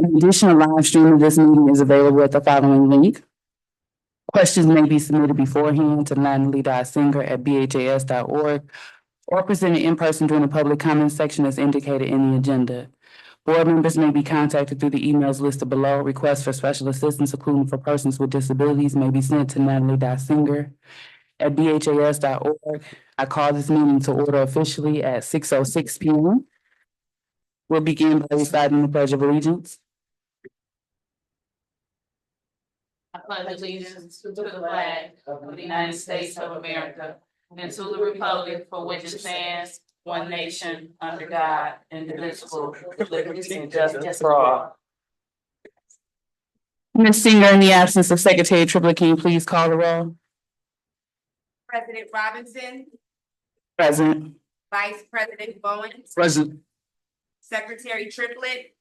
In addition, a live stream of this meeting is available at the following link. Questions may be submitted beforehand to natalie.singer@bhas.org or presented in person during the public comment section as indicated in the agenda. Board members may be contacted through the emails listed below. Requests for special assistance, including for persons with disabilities, may be sent to natalie.singer@bhas.org. I call this meeting to order officially at 6:06 p.m. We'll begin by reciting the Pledge of Allegiance. I pledge allegiance to the flag of the United States of America and to the republic for which it stands, one nation, under God, indivisible, with liberty and justice for all. Ms. Singer, in the absence of Secretary Triplett, can you please call the roll? President Robinson, Present. Vice President Bowen, Present. Secretary Triplett,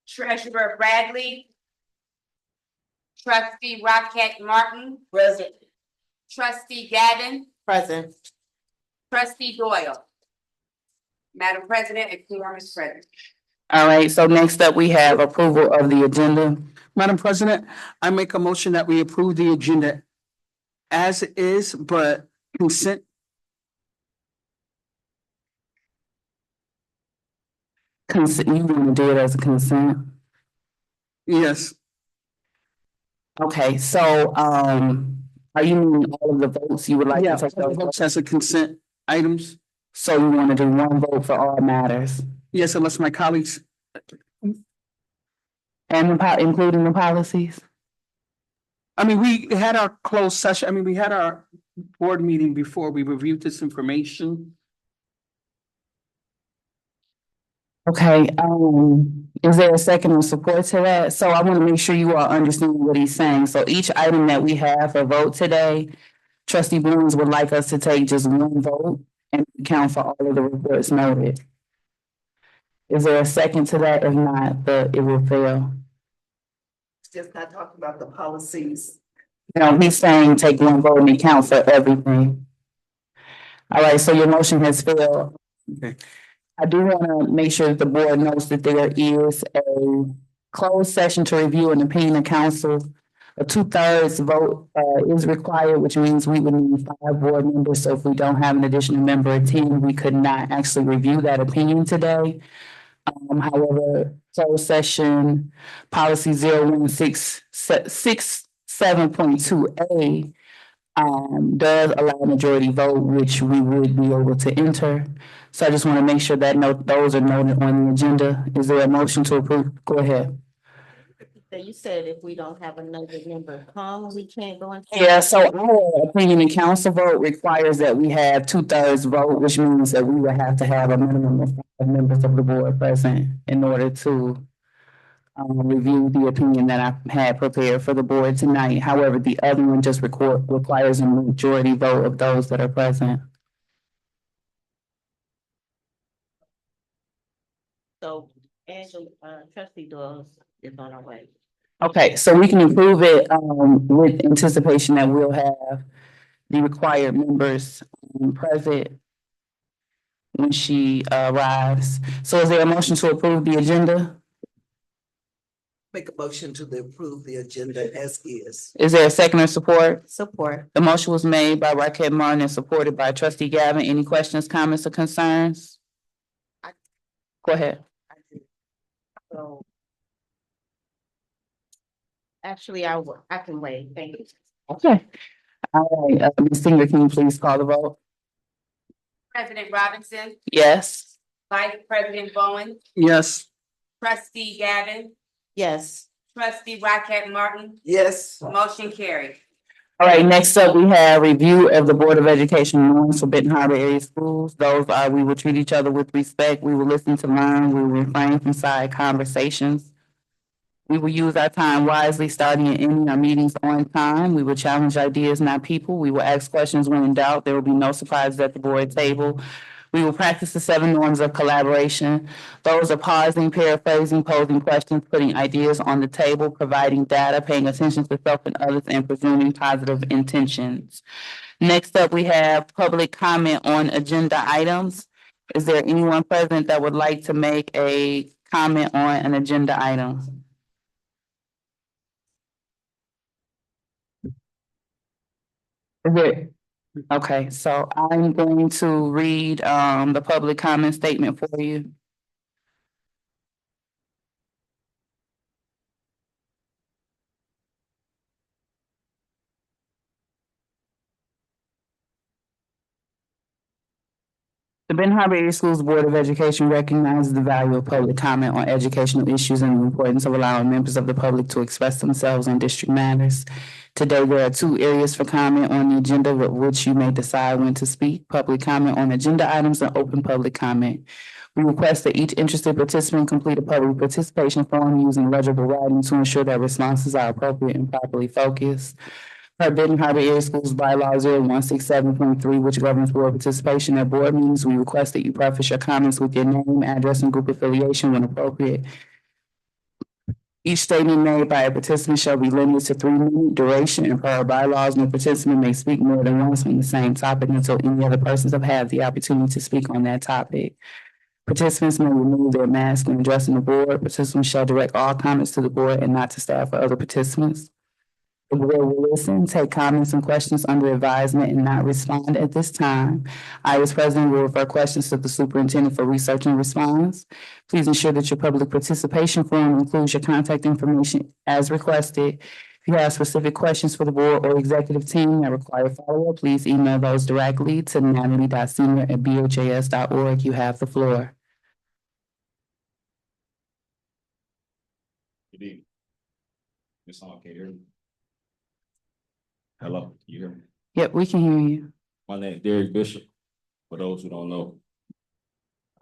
Treasurer Bradley, Trustee Rocket Martin, Present. Trustee Gavin, Present. Trustee Doyle. Madam President, a quorum is present. All right, so next up, we have approval of the agenda. Madam President, I make a motion that we approve the agenda as is, but consent. Consent, you want to do it as a consent? Yes, Okay, so, are you meaning all of the votes you would like yeah, to take those votes? as a consent items. So you want to do one vote for all matters? Yes, unless my colleagues, And including the policies? I mean, we had our closed session, I mean, we had our board meeting before we reviewed this information. Okay, is there a second or support to that? So I want to make sure you all understand what he's saying. So each item that we have for vote today, Trustee Bowens would like us to take just one vote and account for all of the reports noted. Is there a second to that? If not, it will fail. Just not talking about the policies. No, he's saying take one vote and account for everything. All right, so your motion has failed. Okay. I do want to make sure that the board knows that there is a closed session to review an opinion of council. A 2/3 vote is required, which means we would need 5 board members. So if we don't have an additional member attend, we could not actually review that opinion today. However, closed session policy 0167.2A does allow a majority vote, which we would be able to enter. So I just want to make sure that those are noted on the agenda. Is there a motion to approve? Go ahead. So you said if we don't have another member come, we can't go into. Yeah, so our opinion in council vote requires that we have 2/3 vote, which means that we would have to have a minimum of 5 members of the board present in order to review the opinion that I had prepared for the board tonight. However, the other one just requires a majority vote of those that are present. So Angela, trustee Doyle is on our way. Okay, so we can approve it with anticipation that we'll have the required members present when she arrives. So is there a motion to approve the agenda? Make a motion to approve the agenda as is. Is there a second or support? Support. The motion was made by Raquel Martin and supported by Trustee Gavin. Any questions, comments, or concerns? Go ahead. So. Actually, I can wait. Thank you. Okay. All right, Ms. Singer, can you please call the vote? President Robinson, Yes. Vice President Bowen, Yes, Trustee Gavin, Yes. Trustee Rocket Martin, Yes, motion carried. All right, next up, we have review of the Board of Education norms for Benton Harbor area schools. Those are, we will treat each other with respect. We will listen to learn. We will refrain from side conversations. We will use our time wisely, starting and ending our meetings on time. We will challenge ideas, not people. We will ask questions when in doubt. There will be no surprises at the board table. We will practice the 7 norms of collaboration. Those are pausing, paraphrasing, posing questions, putting ideas on the table, providing data, paying attention to self and others, and presuming positive intentions. Next up, we have public comment on agenda items. Is there anyone present that would like to make a comment on an agenda item? Is it? Okay, so I'm going to read the public comment statement for you. The Benton Harbor Area Schools Board of Education recognizes the value of public comment on educational issues and the importance of allowing members of the public to express themselves on district matters. Today, there are 2 areas for comment on the agenda with which you may decide when to speak: public comment on agenda items and open public comment. We request that each interested participant complete a public participation form using legible writing to ensure that responses are appropriate and properly focused. Per Benton Harbor Area Schools Bylaw 0167.3, which governs board participation at board meetings, we request that you preface your comments with your name, address, and group affiliation when appropriate. Each statement made by a participant shall be limited to 3-minute duration, and per our bylaws, no participant may speak more than once on the same topic until any other persons have had the opportunity to speak on that topic. Participants may remove their mask when addressing the board. Participants shall direct all comments to the board and not to staff or other participants. The board will listen, take comments and questions under advisement, and not respond at this time. I, as president, will refer questions to the superintendent for research and response. Please ensure that your public participation form includes your contact information as requested. If you have specific questions for the board or executive team that require follow-up, please email those directly to natalie.senior@bhas.org. You have the floor. Good evening. Miss Hall, can you hear me? Hello, can you hear me? Yep, we can hear you. My name is Derek Bishop. For those who don't know,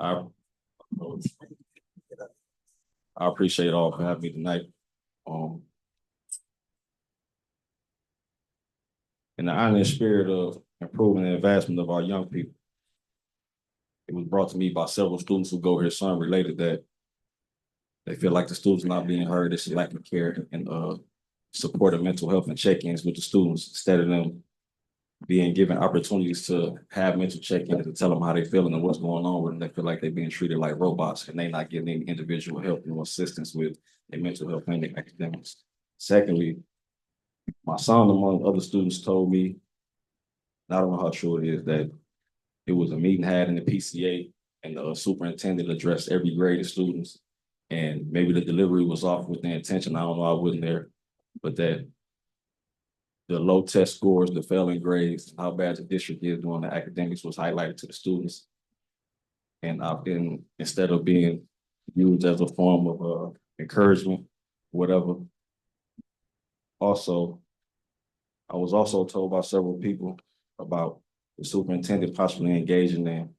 I appreciate all for having me tonight. In the honor and spirit of improving and advancement of our young people, it was brought to me by several students who go here, some related that they feel like the students not being heard, it's lack of care and supportive mental health and check-ins with the students instead of them being given opportunities to have mental check-ins to tell them how they feeling and what's going on with them. They feel like they're being treated like robots and they not getting any individual help and assistance with their mental health and their academics. Secondly, my son, among other students, told me, and I don't know how true it is, that it was a meeting had in the PCA and the superintendent addressed every grade of students, and maybe the delivery was off with the intention. I don't know, I wasn't there, but that the low test scores, the failing grades, how bad the district is doing the academics was highlighted to the students. And I've been, instead of being used as a form of encouragement, whatever. Also, I was also told by several people about the superintendent possibly engaging in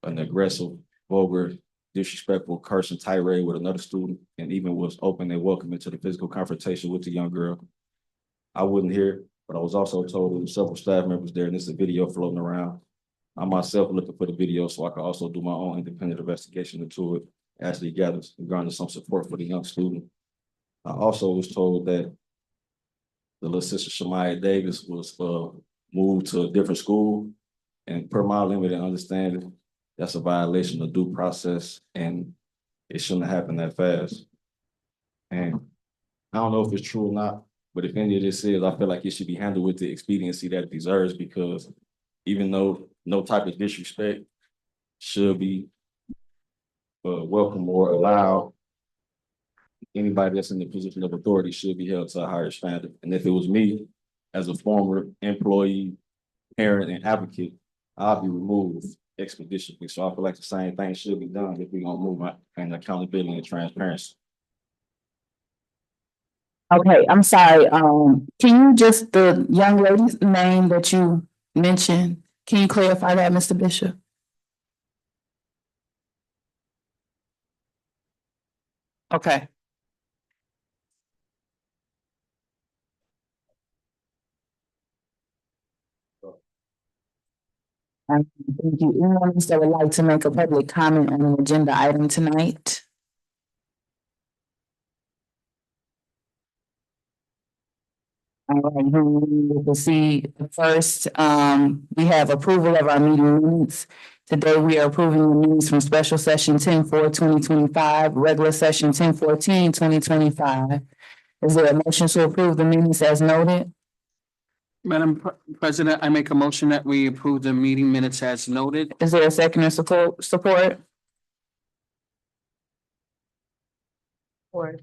an aggressive, vulgar, disrespectful, cursing tirade with another student, and even was open and welcoming to the physical confrontation with the young girl. I wasn't here, but I was also told there were several staff members there, and there's a video floating around. I myself looking for the video so I could also do my own independent investigation into it as it gathers and garner some support for the young student. I also was told that the little sister Shamaya Davis was moved to a different school, and per my limited understanding, that's a violation of due process, and it shouldn't have happened that fast. And I don't know if it's true or not, but if any of this is, I feel like it should be handled with the expediency that it deserves, because even though no type of disrespect should be welcome or allowed, anybody that's in the position of authority should be held to a higher standard. And if it was me, as a former employee, parent, and advocate, I'll be removed expeditiously. So I feel like the same thing should be done if we're gonna move on and accountability and transparency. Okay, I'm sorry. Can you just, the young lady's name that you mentioned, can you clarify that, Mr. Bishop? Okay. Thank you. Anyone else that would like to make a public comment on an agenda item tonight? All right, we will proceed. First, we have approval of our meeting minutes. Today, we are approving the minutes from special session 10-4-2025, regular session 10-14-2025. Is there a motion to approve the minutes as noted? President, I make a motion that we approve the meeting minutes as noted. Is there a second or support? Or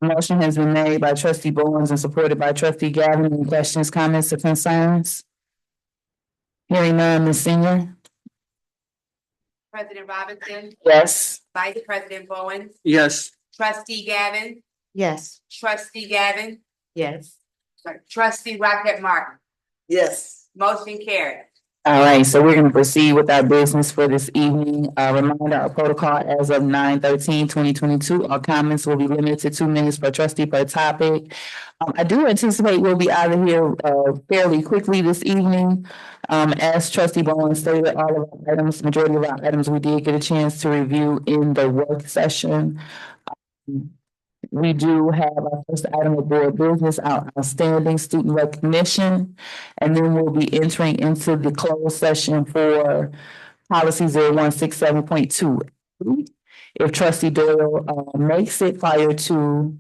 Motion has been made by trustee Bowens and supported by trustee Gavin. Any questions, comments, or concerns? Hearing none, Ms. Senior? President Robinson, Yes. Vice President Bowen, Yes. Trustee Gavin, yes, Trustee Gavin, yes, sorry, Trustee Rocket Martin. Yes. Motion carried. All right, so we're gonna proceed with our business for this evening. Reminder, our protocol as of 9/13/2022. All comments will be limited to 2 minutes per trustee per topic. I do anticipate we'll be out of here fairly quickly this evening. As trustee Bowen stated, all of our items, majority of our items, we did get a chance to review in the work session. We do have our first item of board business, our outstanding student recognition. And then we'll be entering into the closed session for policy 0167.2. If trustee Doyle makes it prior to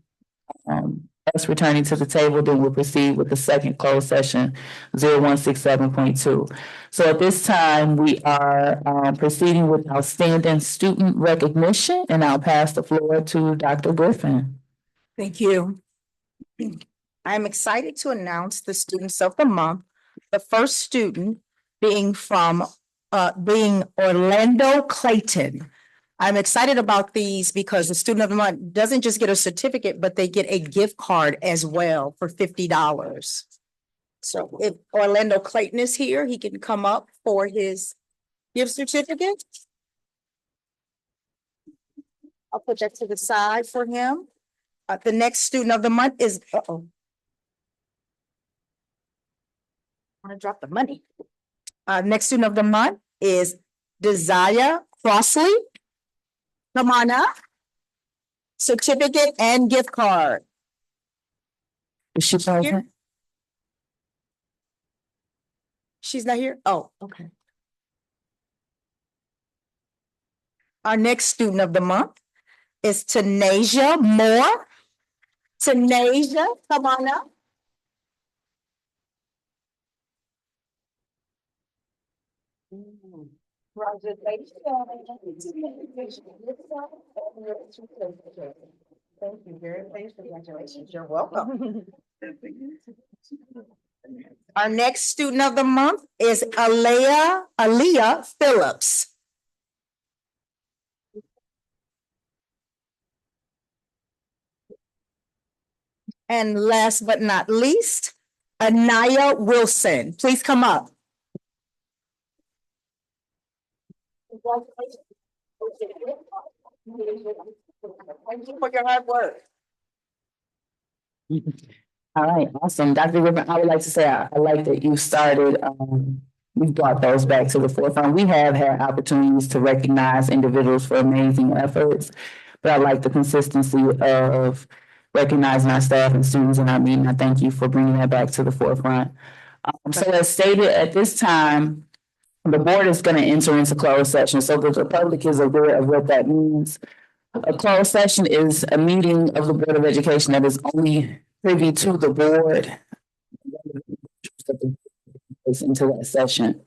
us returning to the table, then we'll proceed with the second closed session 0167.2. So at this time, we are proceeding with outstanding student recognition, and I'll pass the floor to Dr. Griffin. Thank you. I'm excited to announce the students of the month. The first student being Orlando Clayton. I'm excited about these because the student of the month doesn't just get a certificate, but they get a gift card as well for $50. So if Orlando Clayton is here, he can come up for his gift certificate. I'll put that to the side for him. The next student of the month is, I'm gonna drop the money. Next student of the month is Desire Crossley. Come on up. Certificate and gift card. Is she present? She's not here? Oh, okay. Our next student of the month is Tanasia Moore. Tanasia, come on up. Thank you very much. Congratulations. You're welcome. Our next student of the month is Aaliyah Phillips. And last but not least, Anaya Wilson. Please come up. Thank you for your hard work. All right, awesome. Dr. Griffin, I would like to say, I like that you started, we brought those back to the forefront. We have had opportunities to recognize individuals for amazing efforts, but I like the consistency of recognizing our staff and students in our meeting. I thank you for bringing that back to the forefront. So as stated, at this time, the board is going to enter into closed session, so that the public is aware of what that means. A closed session is a meeting of the Board of Education that is only privy to the board into that session.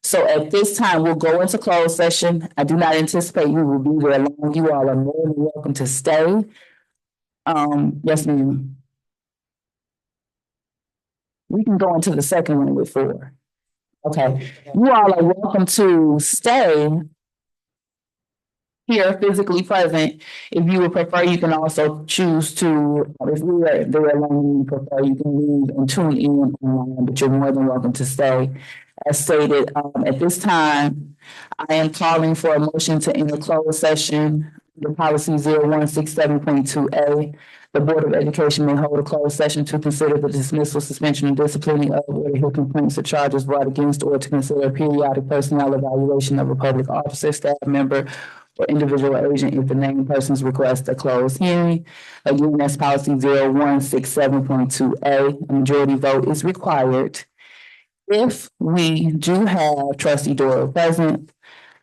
So at this time, we'll go into closed session. I do not anticipate we will be there long. You all are more than welcome to stay. Yes, ma'am. We can go into the second one with 4. Okay, you all are welcome to stay here physically present. If you would prefer, you can also choose to, if we are there alone, you prefer, you can leave and tune in online, but you're more than welcome to stay. As stated, at this time, I am calling for a motion to enter closed session, the policy 0167.2A. The Board of Education may hold a closed session to consider the dismissal, suspension, and disciplining of, or to hear complaints or charges brought against, or to consider a periodic personnel evaluation of a public officer, staff member, or individual agent if the named persons request a closed hearing. Again, that's policy 0167.2A. A majority vote is required. If we do have trustee Doyle present,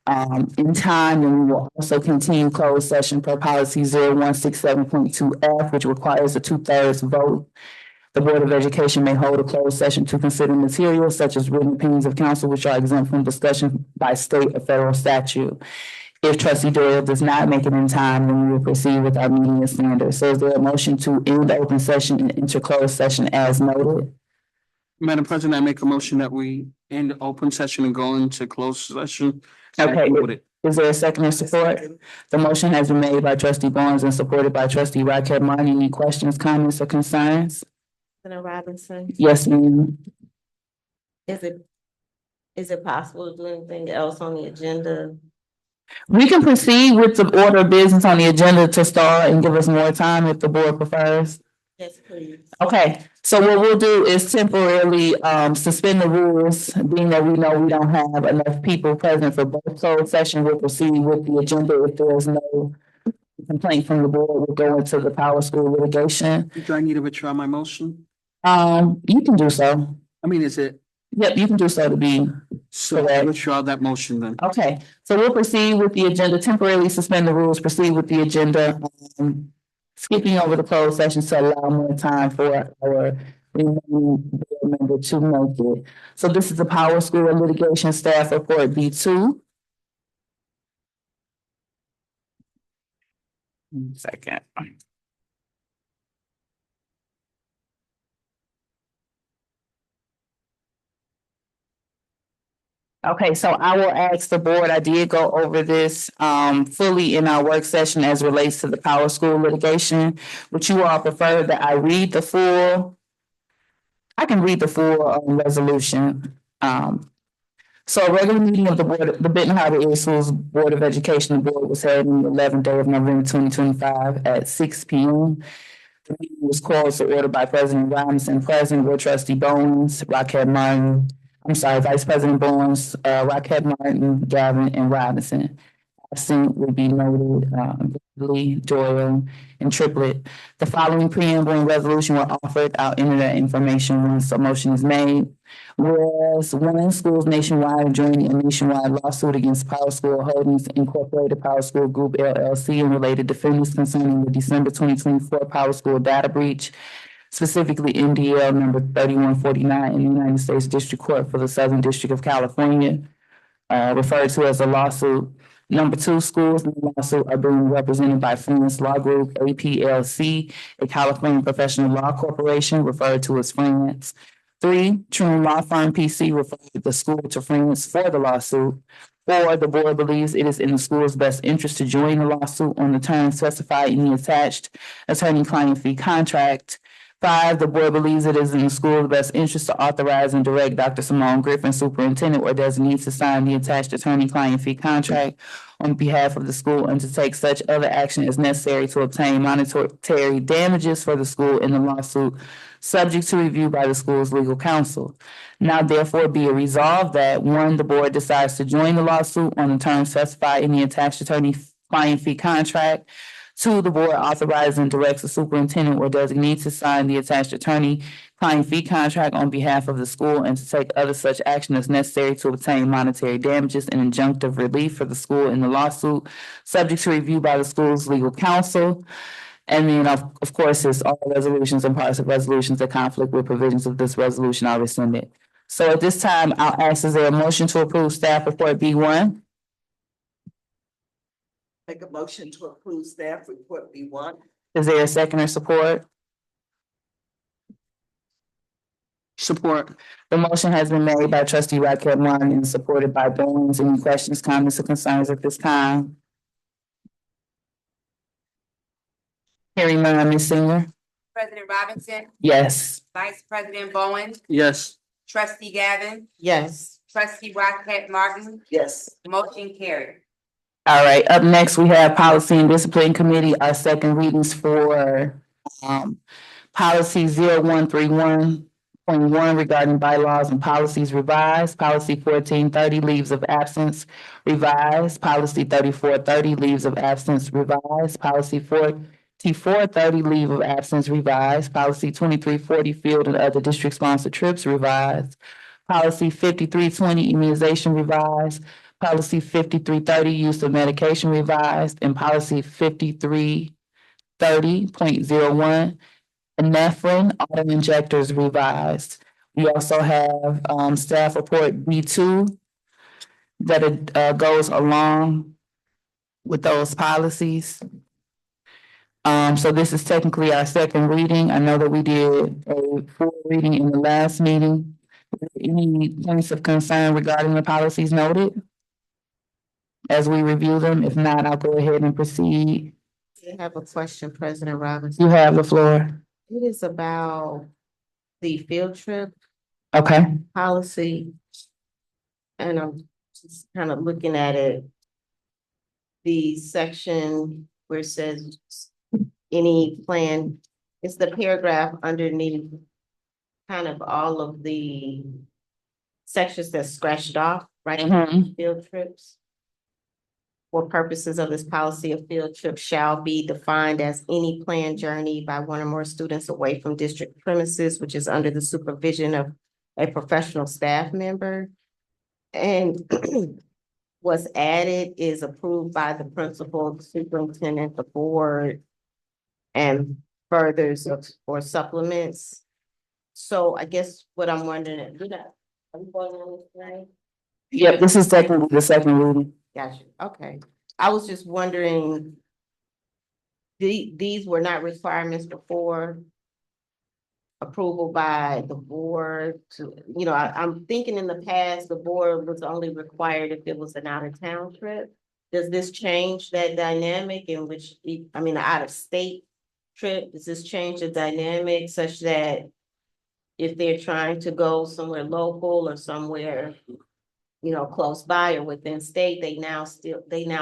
in time, and we will also continue closed session per policy 0167.2 F, which requires a 2/3 vote. The Board of Education may hold a closed session to consider materials such as written opinions of council, which are exempt from discussion by state or federal statute. If trustee Doyle does not make it in time, then we will proceed with our meeting as standard. So is there a motion to end the open session and enter closed session as noted? Madam President, I make a motion that we end the open session and go into closed session. Okay. Noted. Is there a second or support? The motion has been made by trustee Barnes and supported by trustee Rockett Martin. Any questions, comments, or concerns? President Robinson, Yes, ma'am. is it possible to do anything else on the agenda? We can proceed with the order of business on the agenda to start and give us more time if the board prefers. Yes, please. Okay, so what we'll do is temporarily suspend the rules, being that we know we don't have enough people present for both closed session. We'll proceed with the agenda. If there is no complaint from the board, we'll go into the power school litigation. Do I need to withdraw my motion? You can do so. I mean, is it, Yep, you can do so to be. so I Correct. withdraw that motion then? Okay, so we'll proceed with the agenda, temporarily suspend the rules, proceed with the agenda. Skipping over the closed session to allow more time for our remaining board member to make it. So this is the Power School Litigation Staff Report B2. Second. Okay, so I will ask the board, I did go over this fully in our work session as relates to the Power School litigation. Would you all prefer that I read the full? I can read the full resolution. So a regular meeting of the board, the Benton Harbor Area Schools Board of Education, the board was held on the 11th day of November 2025 at 6 p.m. The meeting was called to order by President Robinson, President were Trustee Bowens, Rockett Martin, Vice President Bowens, Rockett Martin, Gavin, and Robinson. Absent would be noted, Lee, Doyle, and Triplett. The following preamble and resolution were offered. I'll enter that information once a motion is made. Whereas one schools nationwide joining a nationwide lawsuit against Power School Holdings Incorporated Power School Group LLC and related defendants concerning the December 2024 Power School data breach, specifically MDL number 3149 in the United States District Court for the Southern District of California, referred to as a lawsuit. Number two, schools in the lawsuit are being represented by Friends Law Group, APLC, a California professional law corporation referred to as Friends. Three, Truman Law Firm PC referred the school to Friends for the lawsuit. Four, the board believes it is in the school's best interest to join the lawsuit on the terms specified in the attached attorney-client fee contract. Five, the board believes it is in the school's best interest to authorize and direct Dr. Simone Griffin, superintendent or designee, to sign the attached attorney-client fee contract on behalf of the school and to take such other action as necessary to obtain monetary damages for the school in the lawsuit, subject to review by the school's legal counsel. Now therefore be it resolved that one, the board decides to join the lawsuit on the terms specified in the attached attorney-client fee contract. Two, the board authorizes and directs the superintendent or designee to sign the attached attorney-client fee contract on behalf of the school and to take other such action as necessary to obtain monetary damages and injunctive relief for the school in the lawsuit, subject to review by the school's legal counsel. And then, of course, it's all resolutions and parts of resolutions that conflict with provisions of this resolution are rescinded. So at this time, I'll ask, is there a motion to approve staff report B1? Make a motion to approve staff report B1. Is there a second or support? Support. The motion has been made by trustee Rockett Martin and supported by Bowens. Any questions, comments, or concerns at this time? Hearing none, Ms. Singer? President Robinson, Yes. Vice President Bowen, Yes. Trustee Gavin, Yes. Trustee Rockett Martin, Yes. motion carried. All right, up next, we have Policy and Discipline Committee, our second readings for policy 0131.1 regarding bylaws and policies revised, policy 1430 leaves of absence revised, policy 3430 leaves of absence revised, policy 4430 leave of absence revised, policy 2340 field and other district sponsored trips revised, policy 5320 immunization revised, Policy 5330, use of medication revised, and policy 5330.01, epinephrine auto injectors revised. We also have staff report B2 that goes along with those policies. So this is technically our second reading. I know that we did a full reading in the last meeting. Any points of concern regarding the policies noted as we review them? If not, I'll go ahead and proceed. I have a question, President Robinson. You have the floor. It is about the field trip Okay. policy. And I'm just kind of looking at it. The section where it says any plan, it's the paragraph underneath kind of all of the sections that's scratched off, right? Mhm. Field trips. For purposes of this policy, a field trip shall be defined as any planned journey by one or more students away from district premises, which is under the supervision of a professional staff member. And what's added is approved by the principal, the superintendent, the board, and furthers or supplements. So I guess what I'm wondering, are we going on this thing? Yep, this is technically the second reading. Gotcha, okay. I was just wondering, these were not requirements before approval by the board to, I'm thinking in the past, the board was only required if it was an out-of-town trip. Does this change that dynamic in which, an out-of-state trip, does this change the dynamic such that if they're trying to go somewhere local or somewhere, close by or within state, they now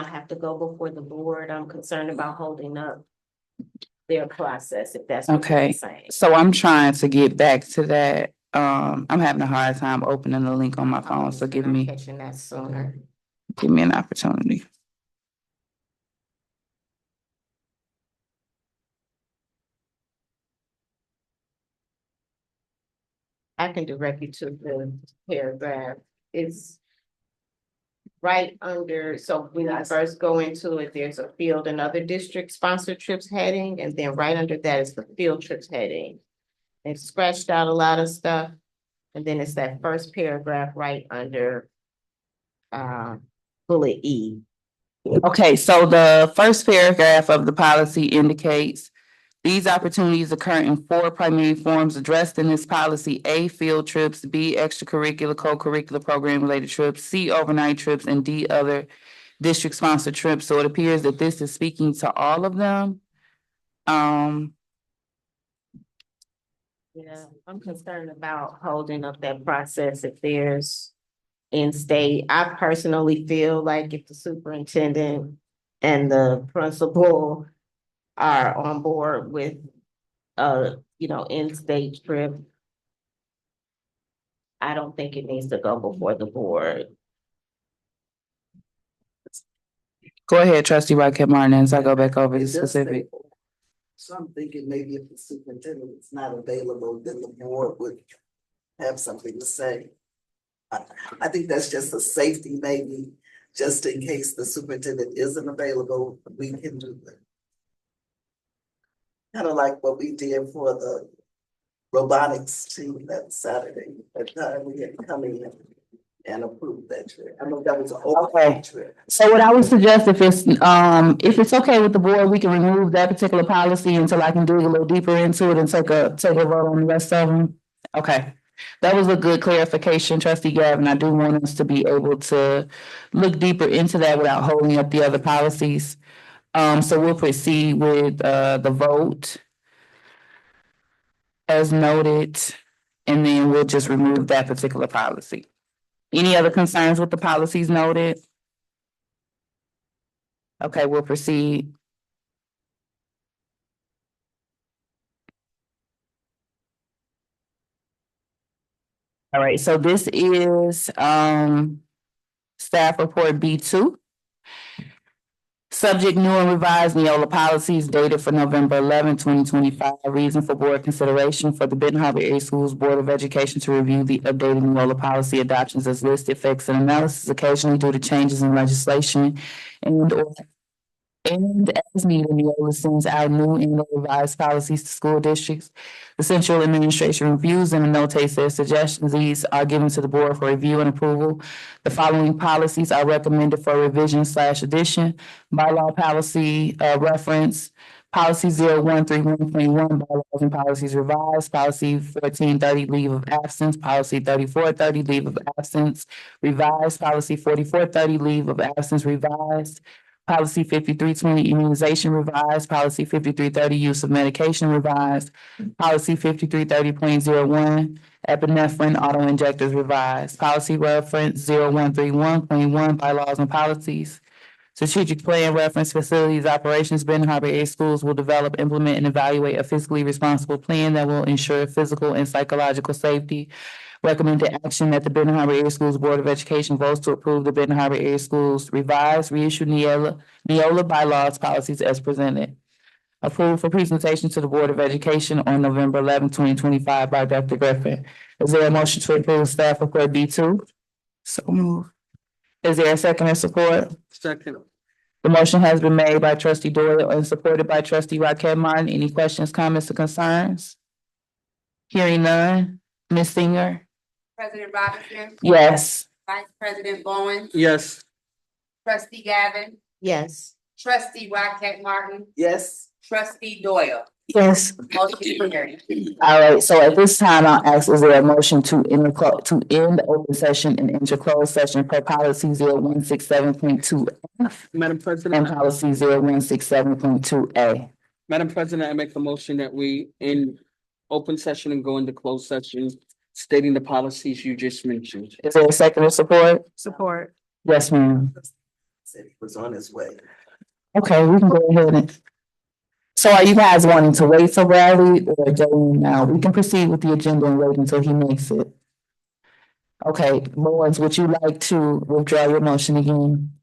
have to go before the board? I'm concerned about holding up their process, if that's what you're Okay, saying. so I'm trying to get back to that. I'm having a hard time opening the link on my phone, so I'm catching that sooner. give me an opportunity. I can direct you to the paragraph. It's right under, so when I first go into it, there's a field and other district sponsored trips heading, and then right under that is the field trips heading. They've scratched out a lot of stuff, and then it's that first paragraph right under bullet E. Okay, so the first paragraph of the policy indicates these opportunities occur in four primary forms addressed in this policy: A, field trips; B, extracurricular, co-curricular program-related trips; C, overnight trips; and D, other district-sponsored trips. So it appears that this is speaking to all of them. Yeah, I'm concerned about holding up that process if there's in-state. I personally feel like if the superintendent and the principal are on board with in-state trip, I don't think it needs to go before the board. Go ahead, trustee Rocket Martin, I go back over the It does say- specific. So I'm thinking maybe if the superintendent is not available, then the board would have something to say. I think that's just a safety maybe, just in case the superintendent isn't available, we can do that. Kind of like what we did for the robotics team that Saturday, that time we had come in and approved that trip. I know that was an okay trip. So what I would suggest, if it's okay with the board, we can remove that particular policy until I can dig a little deeper into it and take a vote on the rest of them. Okay, that was a good clarification, trustee Gavin. I do want us to be able to look deeper into that without holding up the other policies. So we'll proceed with the vote as noted, and then we'll just remove that particular policy. Any other concerns with the policies noted? Okay, we'll proceed. All right, so this is staff report B2. Subject new and revised Neola policies dated for November 11, 2025. Reason for board consideration for the Benton Harbor Area Schools Board of Education to review the updated Neola policy adoptions as listed, effects and analysis occasionally due to changes in legislation and as needed, Neola sends out new and revised policies to school districts. The central administration reviews them and notates their suggestions. These are given to the board for review and approval. The following policies are recommended for revision/addition. Bylaw policy, reference, policy 0131.1, bylaws and policies revised, policy 1430, leave of absence, policy 3430, leave of absence, revised, policy 4430, leave of absence, revised, policy 5320, immunization revised, policy 5330, use of medication revised, policy 5330.01, epinephrine auto injectors revised, policy reference 0131.1, bylaws and policies. Strategic plan reference facilities operations. Benton Harbor Area Schools will develop, implement, and evaluate a fiscally responsible plan that will ensure physical and psychological safety. Recommended action that the Benton Harbor Area Schools Board of Education votes to approve the Benton Harbor Area Schools revised, reissued Neola bylaws policies as presented. Approved for presentation to the Board of Education on November 11, 2025 by Dr. Griffin. Is there a motion to approve staff report B2? So moved. Is there a second or support? Second. The motion has been made by trustee Doyle and supported by trustee Rocket Martin. Any questions, comments, or concerns? Hearing none. Ms. Singer? President Robinson, Yes. Vice President Bowen, Yes. Trustee Gavin, Yes. Trustee Rocket Martin, Yes, Trustee Doyle. Yes. Motion carried. All right, so at this time, I'll ask, is there a motion to end open session and enter closed session per policy 0167.2 F Madam and President, policy 0167.2 A? Madam President, I make a motion that we in open session and go into closed session stating the policies you just mentioned. Is there a second or support? Support. Yes, ma'am. said he was on his way. Okay, we can go ahead and. So are you guys wanting to wait for Bradley or go now? We can proceed with the agenda and wait until he makes it. Okay, Lawrence, would you like to withdraw your motion again?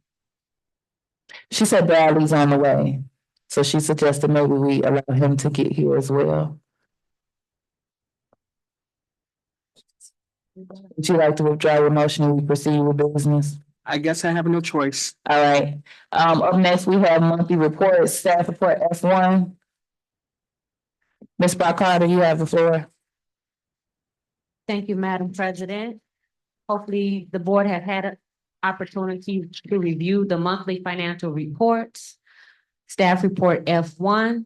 She said Bradley's on the way, so she suggested maybe we allow him to get here as well. Would you like to withdraw your motion and we proceed with business? I guess I have no choice. All right, up next, we have monthly reports, staff report F1. Ms. Brock Carter, you have the floor. Thank you, Madam President. Hopefully, the board have had an opportunity to review the monthly financial reports. Staff report F1,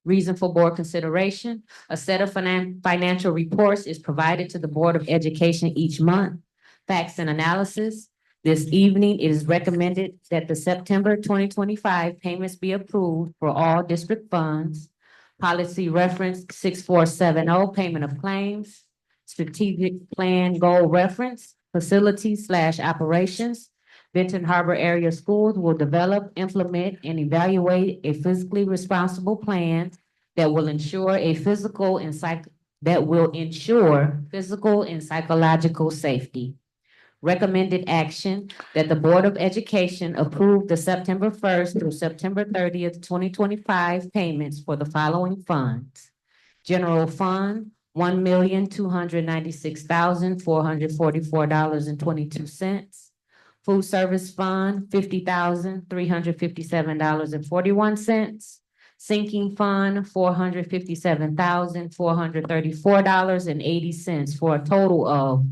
reason for board consideration. A set of financial reports is provided to the Board of Education each month. Facts and analysis. This evening, it is recommended that the September 2025 payments be approved for all district funds. Policy reference 6470, payment of claims. Strategic plan goal reference, facilities/operations. Benton Harbor Area Schools will develop, implement, and evaluate a fiscally responsible plan that will ensure physical and psychological safety. Recommended action that the Board of Education approve the September 1st through September 30th, 2025 payments for the following funds. General Fund, $1,296,444.22. Food Service Fund, $50,357.41. Sinking Fund, $457,434.80 for a total of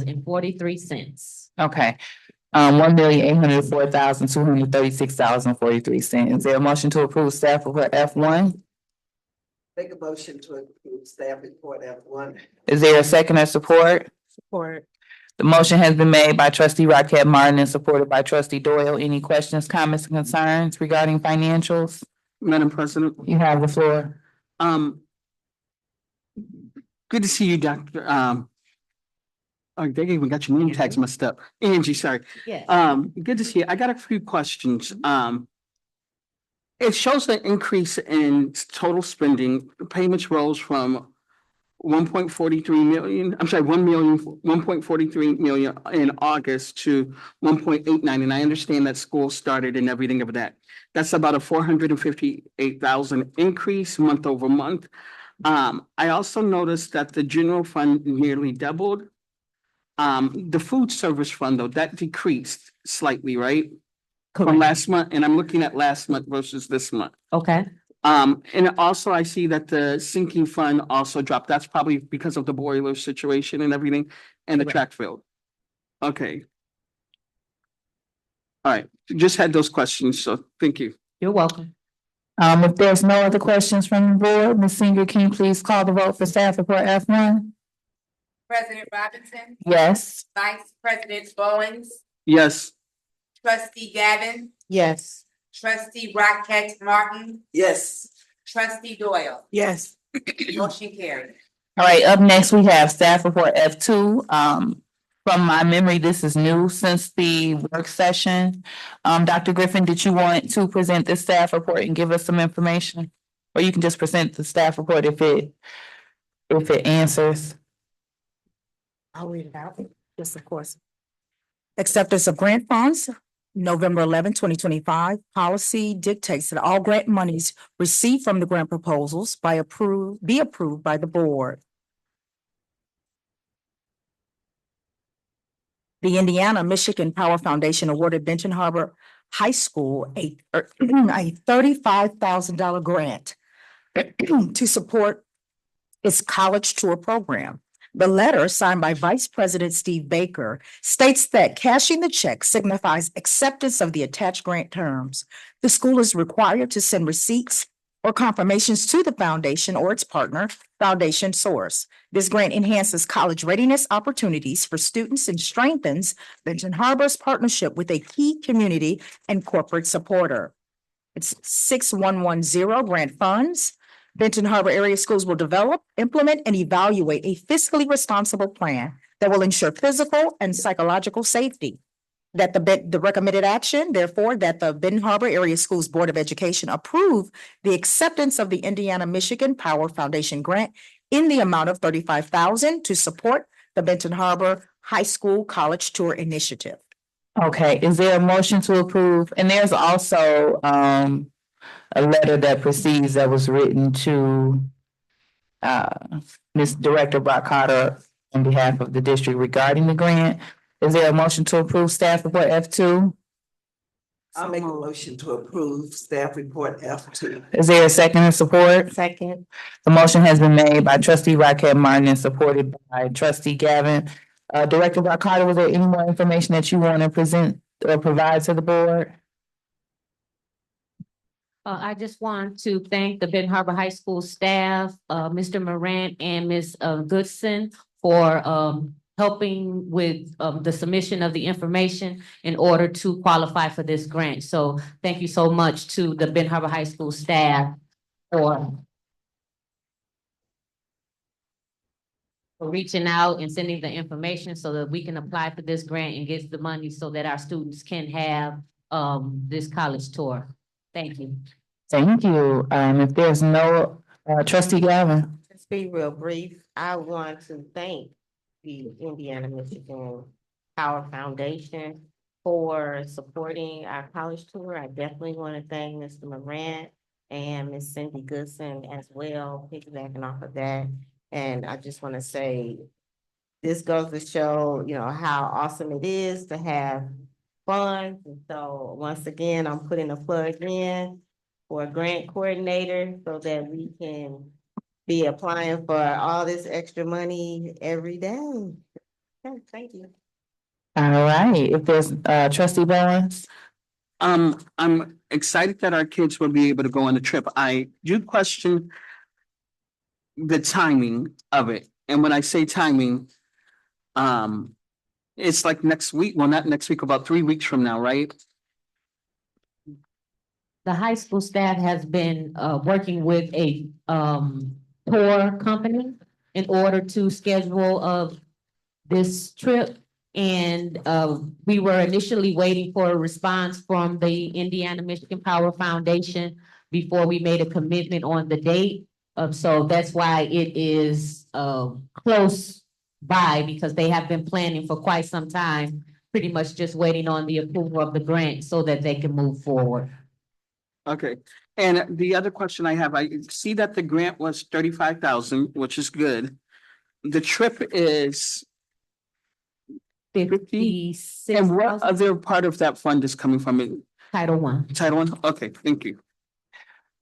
$1,804,236,000.43. Okay, $1,804,236.43. Is there a motion to approve staff report F1? Make a motion to approve staff report F1. Is there a second or support? Support. The motion has been made by trustee Rocket Martin and supported by trustee Doyle. Any questions, comments, and concerns regarding financials? Madam President, You have the floor. good to see you, Dr. Oh, they even got your name tags messed up. Angie, sorry. Yes. Good to see you. I got a few questions. It shows an increase in total spending. Payments rose from $1.43 million, I'm sorry, 1.43 million in August to 1.89. And I understand that school started and everything of that. That's about a 458,000 increase month over month. I also noticed that the general fund nearly doubled. The food service fund, though, that decreased slightly, right? From Correct. last month, and I'm looking at last month versus this month. Okay. And also I see that the sinking fund also dropped. That's probably because of the boiler situation and everything and the Correct. track field. Okay. All right, just had those questions, so thank you. You're welcome. If there's no other questions from the board, Ms. Singer, can you please call the vote for staff report F1? President Robinson, Yes. Vice President Bowens, Yes, Trustee Gavin, Yes. Trustee Rocket Martin, Yes. Trustee Doyle. Yes. Motion carried. All right, up next, we have staff report F2. From my memory, this is new since the work session. Dr. Griffin, did you want to present the staff report and give us some information? Or you can just present the staff report if it answers. I'll read it out. Yes, of course. Acceptance of grant funds, November 11, 2025. Policy dictates that all grant monies received from the grant proposals be approved by the board. The Indiana Michigan Power Foundation awarded Benton Harbor High School a $35,000 grant to support its college tour program. The letter signed by Vice President Steve Baker states that cashing the check signifies acceptance of the attached grant terms. The school is required to send receipts or confirmations to the foundation or its partner, Foundation Source. This grant enhances college readiness opportunities for students and strengthens Benton Harbor's partnership with a key community and corporate supporter. It's 6110 grant funds. Benton Harbor area schools will develop, implement, and evaluate a fiscally responsible plan that will ensure physical and psychological safety. That the recommended action, therefore, that the Benton Harbor Area Schools Board of Education approve the acceptance of the Indiana Michigan Power Foundation grant in the amount of $35,000 to support the Benton Harbor High School College Tour Initiative. Okay, is there a motion to approve? And there's also a letter that precedes that was written to Ms. Director Brock Carter on behalf of the district regarding the grant. Is there a motion to approve staff report F2? I'll make a motion to approve staff report F2. Is there a second in support? Second. The motion has been made by trustee Rocket Martin and supported by trustee Gavin. Director Brock Carter, was there any more information that you want to present or provide to the board? I just want to thank the Benton Harbor High School staff, Mr. Morant and Ms. Goodson for helping with the submission of the information in order to qualify for this grant. So thank you so much to the Benton Harbor High School staff for reaching out and sending the information so that we can apply for this grant and get the money so that our students can have this college tour. Thank you. Thank you. If there's no, trustee Gavin. Just be real brief. I want to thank the Indiana Michigan Power Foundation for supporting our college tour. I definitely want to thank Mr. Morant and Miss Cindy Goodson as well, piggybacking off of that. And I just want to say, this goes to show, you know, how awesome it is to have funds. And so once again, I'm putting a plug in for a grant coordinator so that we can be applying for all this extra money every day. Okay, thank you. All right, if there's, trustee Bowens. I'm excited that our kids will be able to go on the trip. I do question the timing of it. And when I say timing, it's like next week, well, not next week, about 3 weeks from now, right? The high school staff has been working with a tour company in order to schedule this trip. And we were initially waiting for a response from the Indiana Michigan Power Foundation before we made a commitment on the date. So that's why it is close by because they have been planning for quite some time, pretty much just waiting on the approval of the grant so that they can move forward. Okay, and the other question I have, I see that the grant was 35,000, which is good. The trip is, 56 and what other part of that fund is coming from it? Title I. Title One? Okay, thank you.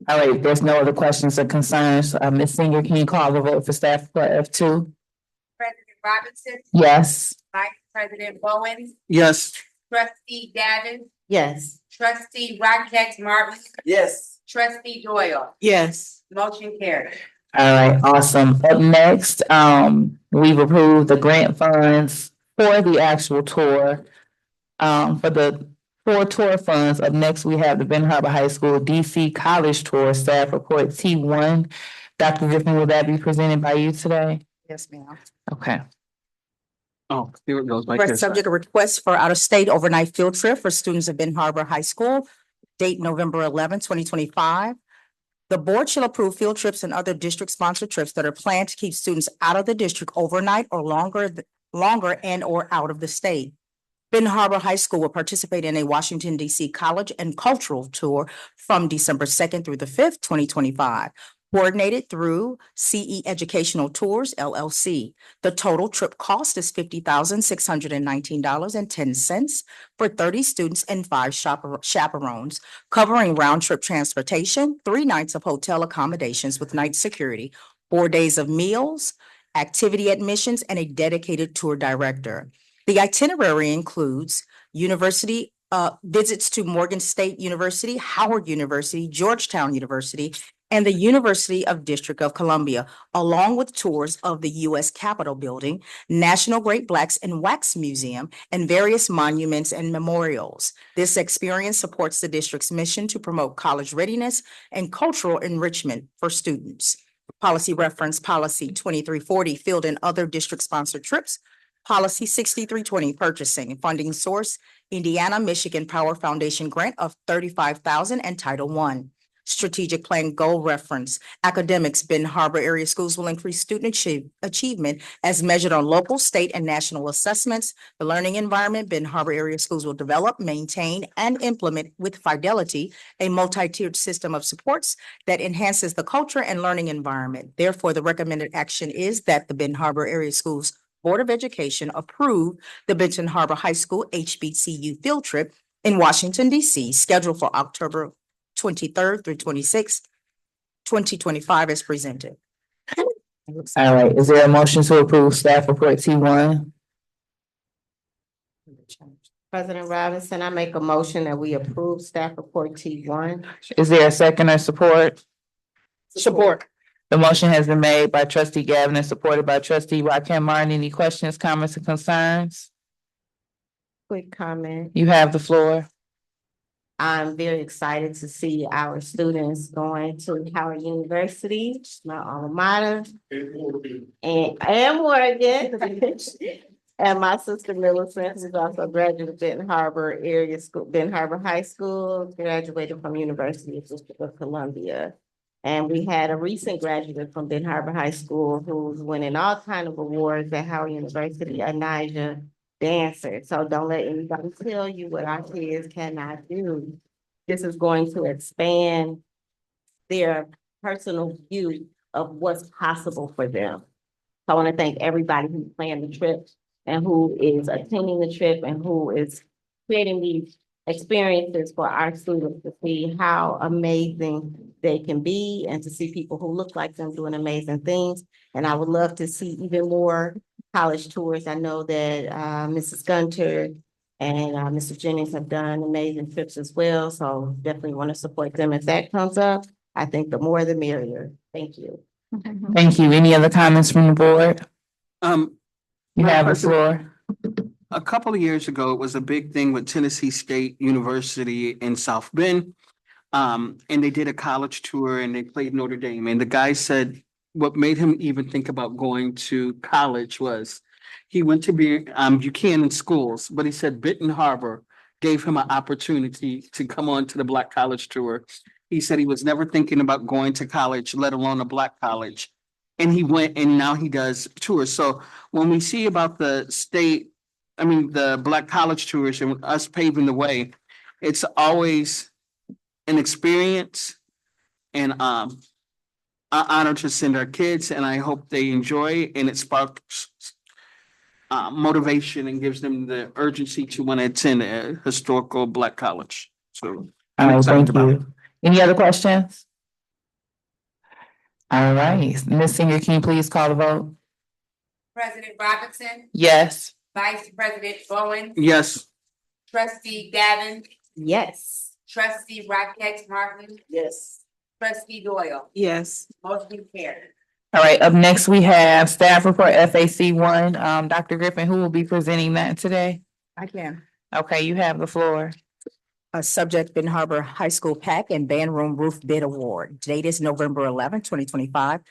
All right, there's no other questions or concerns. Ms. Singer, can you call the vote for staff report F2? President Robinson, Yes. Vice President Bowen, Yes, Trustee Gavin, Yes. Trustee Rocket Martin, Yes. Trustee Doyle. Yes. Motion carried. All right, awesome. Up next, we've approved the grant funds for the actual tour. For the 4 tour funds, up next, we have the Ben Harbor High School DC College Tour Staff Report T1. Dr. Griffin, will that be presented by you today? Yes, ma'am. Okay. oh, here it goes. Right First there. subject, a request for out-of-state overnight field trip for students of Ben Harbor High School, date November 11, 2025. The board shall approve field trips and other district-sponsored trips that are planned to keep students out of the district overnight or longer and or out of the state. Ben Harbor High School will participate in a Washington DC College and Cultural Tour from December 2nd through the 5th, 2025. Coordinated through CE Educational Tours LLC. The total trip cost is $50,619.10 for 30 students and 5 chaperones, covering round-trip transportation, 3 nights of hotel accommodations with night security, 4 days of meals, activity admissions, and a dedicated tour director. The itinerary includes university visits to Morgan State University, Howard University, Georgetown University, and the University of District of Columbia, along with tours of the U.S. Capitol Building, National Great Blacks and Wax Museum, and various monuments and memorials. This experience supports the district's mission to promote college readiness and cultural enrichment for students. Policy reference Policy 2340, field and other district-sponsored trips. Policy 6320, purchasing. Funding source, Indiana Michigan Power Foundation grant of $35,000 and Title I. Strategic Plan Goal Reference. Academics, Ben Harbor Area Schools will increase student achievement as measured on local, state, and national assessments. The learning environment, Ben Harbor Area Schools will develop, maintain, and implement with fidelity a multi-tiered system of supports that enhances the culture and learning environment. Therefore, the recommended action is that the Ben Harbor Area Schools Board of Education approve the Benton Harbor High School HBCU field trip in Washington, DC, scheduled for October 23rd through 26th, 2025 as presented. All right, is there a motion to approve staff report T1? President Robinson, I make a motion that we approve staff report T1. Is there a second or support? Support. The motion has been made by trustee Gavin and supported by trustee Raquel Martin. Any questions, comments, or concerns? Quick comment. You have the floor. I'm very excited to see our students going to Howard University, my alma mater. And Morgan. And my sister Millicent is also a graduate of Benton Harbor Area School, Benton Harbor High School, graduated from University of District of Columbia. And we had a recent graduate from Benton Harbor High School who's winning all kinds of awards at Howard University, Anijah Dancer. So don't let anybody tell you what our kids cannot do. This is going to expand their personal view of what's possible for them. So I want to thank everybody who planned the trip and who is attending the trip and who is creating these experiences for our students to see how amazing they can be and to see people who look like them doing amazing things. And I would love to see even more college tours. I know that Mrs. Gunter and Mr. Jennings have done amazing trips as well. So definitely want to support them if that comes up. I think the more the merrier. Thank you. Thank you. Any other comments from the board? You Madam have the President. floor. A couple of years ago, it was a big thing with Tennessee State University in South Bend. And they did a college tour and they played Notre Dame. And the guy said what made him even think about going to college was he went to Buchanan schools, but he said Benton Harbor gave him an opportunity to come on to the Black College Tour. He said he was never thinking about going to college, let alone a Black college. and he went and now he does tours. So when we see about the Black College tours and us paving the way, it's always an experience and an honor to send our kids, and I hope they enjoy and it sparks motivation and gives them the urgency to want to attend a historical Black college. So I'm All right, excited thank about it. you. Any other questions? All right, Ms. Singer, can you please call the vote? President Robinson, Yes. Vice President Bowen, Yes, Trustee Gavin, Yes. Trustee Rocket Martin, Yes. Trustee Doyle. Yes. Motion carried. All right, up next, we have staff report FAC one. Dr. Griffin, who will be presenting that today? I can. Okay, you have the floor. A subject, Benton Harbor High School PAC and Band Room Roof Bid Award. Date is November 2025.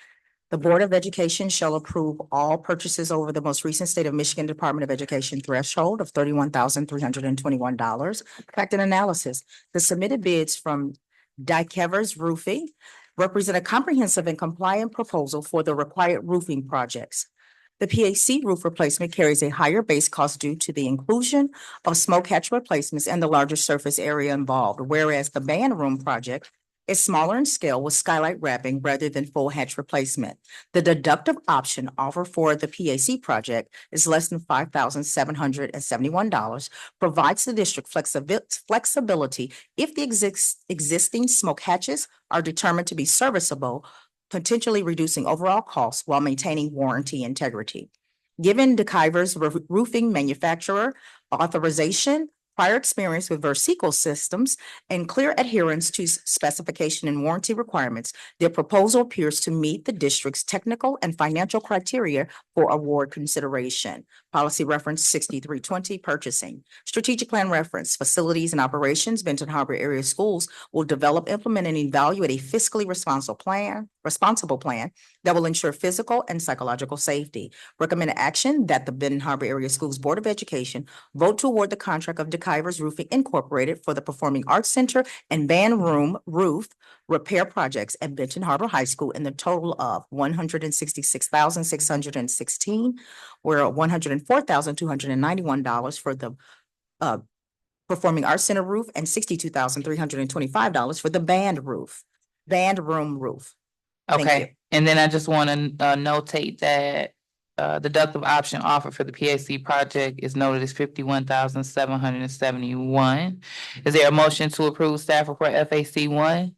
The Board of Education shall approve all purchases over the most recent state of Michigan Department of Education threshold of $31,321. Fact and analysis. The submitted bids from Dykevers Roofing represent a comprehensive and compliant proposal for the required roofing projects. The PAC roof replacement carries a higher base cost due to the inclusion of smoke hatch replacements and the larger surface area involved, whereas the band room project is smaller in scale with skylight wrapping rather than full hatch replacement. The deductive option offered for the PAC project is less than $5,771, provides the district flexibility if the existing smoke hatches are determined to be serviceable, potentially reducing overall costs while maintaining warranty integrity. Given DeKuyver's roofing manufacturer authorization, prior experience with Verseco systems, and clear adherence to specification and warranty requirements, their proposal appears to meet the district's technical and financial criteria for award consideration. Policy reference 6320, purchasing. Strategic plan reference, facilities and operations, Benton Harbor area schools will develop, implement, and evaluate a fiscally responsible plan that will ensure physical and psychological safety. Recommend action that the Benton Harbor Area Schools Board of Education vote to award the contract of DeKuyver's Roofing Incorporated for the Performing Arts Center and Band Room Roof repair projects at Benton Harbor High School in the total of $166,616, where $104,291 for the Performing Arts Center roof and $62,325 for the band room roof. Thank you. Okay, and then I just want to notate that deductive option offered for the PAC project is noted as $51,771. Is there a motion to approve staff report FAC one?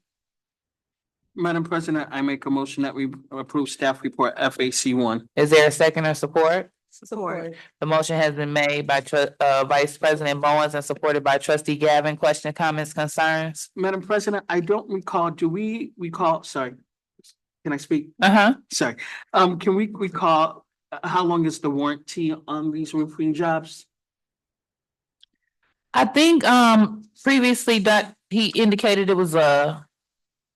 Madam President, I make a motion that we approve staff report FAC one. Is there a second or support? Support. The motion has been made by Vice President Bowens and supported by Trustee Gavin. Question, comments, concerns? Madam President, I don't recall, sorry, can I speak? Uh-huh. Sorry, can we recall, how long is the warranty on these roofing jobs? I think previously that he indicated it was did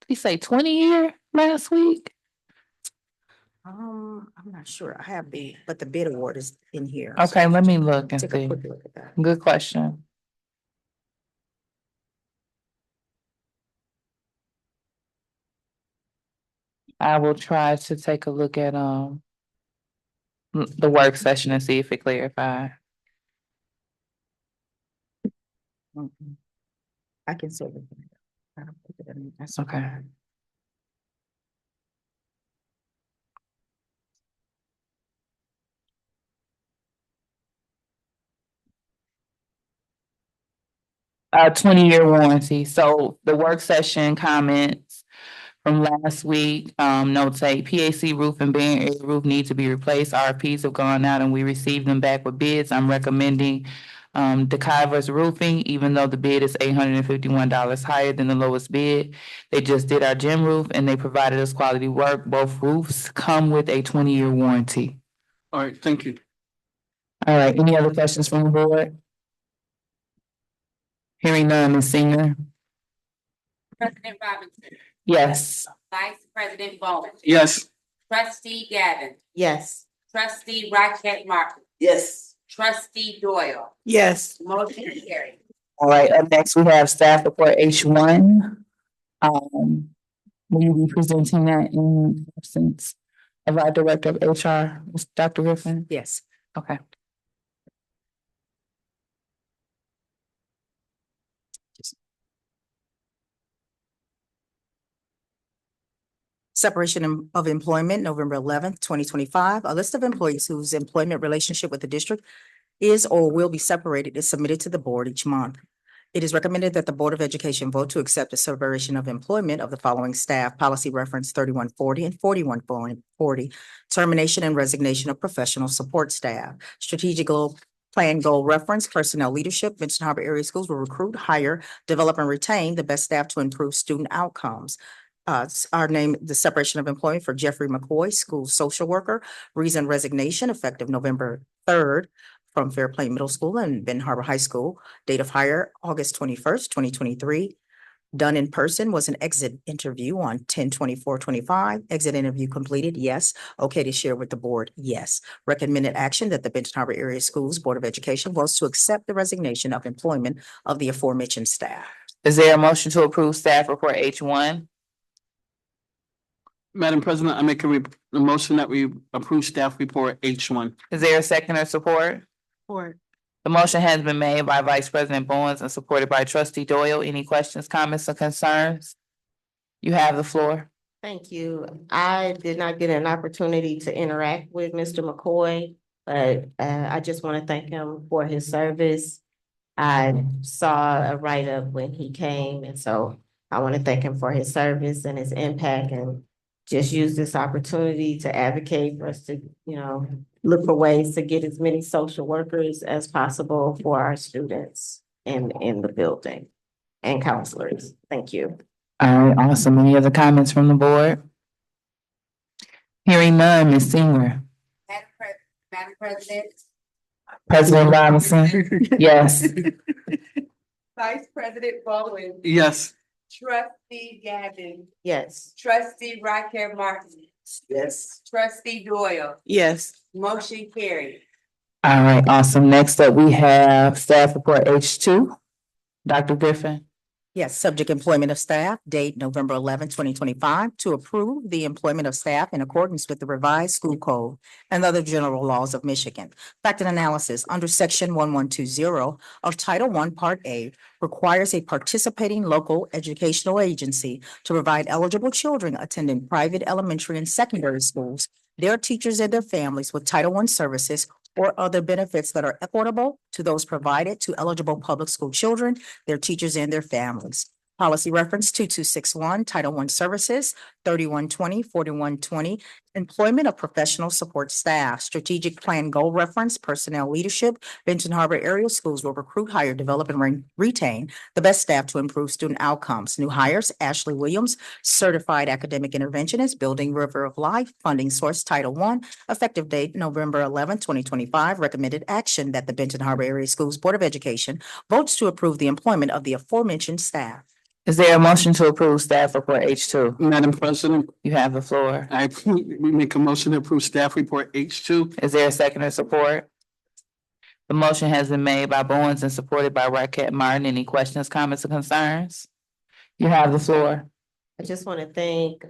he say 20-year last week? I'm not sure. I have but the bid award is in here. Okay, let me look and Take a see. quick look at that. Good question. I will try to take a look at the work session and see if it clarified. Mhm. I can sort it. I don't put it in. That's Okay. A 20-year warranty. So the work session comments from last week, notate PAC roof and band area roof need to be replaced. RFPs have gone out and we received them back with bids. I'm recommending DeKuyver's Roofing, even though the bid is $851 higher than the lowest bid. They just did our gym roof and they provided us quality work. Both roofs come with a 20-year warranty. All right, thank you. All right, any other questions from the board? Hearing none, Ms. Singer? President Robinson, Yes. Vice President Bowen, Yes, Trustee Gavin, Yes. Trustee Rocket Martin, Yes. Trustee Doyle. Yes. Motion carried. All right, up next, we have staff report H1. Will you be presenting that in absence of our Director of HR, Dr. Griffin? Yes. Okay. Separation of employment, November 11th, 2025. A list of employees whose employment relationship with the district is or will be separated is submitted to the board each month. It is recommended that the Board of Education vote to accept the separation of employment of the following staff: policy reference 3140 and 4140, termination and resignation of professional support staff. Strategic plan goal reference, personnel leadership. Benton Harbor Area Schools will recruit, hire, develop, and retain the best staff to improve student outcomes. Our name, the separation of employment for Jeffrey McCoy, school social worker, reason resignation effective November 3rd from Fairplain Middle School and Benton Harbor High School. Date of hire, August 21st, 2023. Done in person was an exit interview on 10/24/25. Exit interview completed, yes. Okay to share with the board, yes. Recommended action that the Benton Harbor Area Schools Board of Education was to accept the resignation of employment of the aforementioned staff. Is there a motion to approve staff report H1? Madam President, I make a motion that we approve staff report H1. Is there a second or support? Support. The motion has been made by Vice President Bowens and supported by Trustee Doyle. Any questions, comments, or concerns? You have the floor. Thank you. I did not get an opportunity to interact with Mr. McCoy, but I just want to thank him for his service. I saw a write-up when he came, and so I want to thank him for his service and his impact, and just use this opportunity to advocate for us to, look for ways to get as many social workers as possible for our students in the building and counselors. Thank you. All right, awesome. Any other comments from the board? Hearing none, Ms. Singer. Madam President, President Robinson? Yes. Vice President Bowen, Yes. Trustee Gavin, Yes. Trustee Raquel Martin, Yes. Trustee Doyle, Yes. motion carried. All right, awesome. Next up, we have staff report H2. Dr. Griffin? Yes, subject employment of staff, date November 11th, 2025, to approve the employment of staff in accordance with the revised school code and other general laws of Michigan. Fact and analysis, under section 1120 of Title I, Part A, requires a participating local educational agency to provide eligible children attending private elementary and secondary schools, their teachers and their families with Title I services or other benefits that are equitable to those provided to eligible public school children, their teachers, and their families. Policy reference 2261, Title I Services, 3120, 4120, employment of professional support staff. Strategic plan goal reference, personnel leadership. Benton Harbor Area Schools will recruit, hire, develop, and retain the best staff to improve student outcomes. New hires, Ashley Williams, certified academic interventionist, Building River of Life, funding source Title I, effective date November 11th, 2025. Recommended action that the Benton Harbor Area Schools Board of Education votes to approve the employment of the aforementioned staff. Is there a motion to approve staff report H2? Madam President, You have the floor. we make a motion to approve staff report H2. Is there a second or support? The motion has been made by Bowens and supported by Raquel Martin. Any questions, comments, or concerns? You have the floor. I just want to thank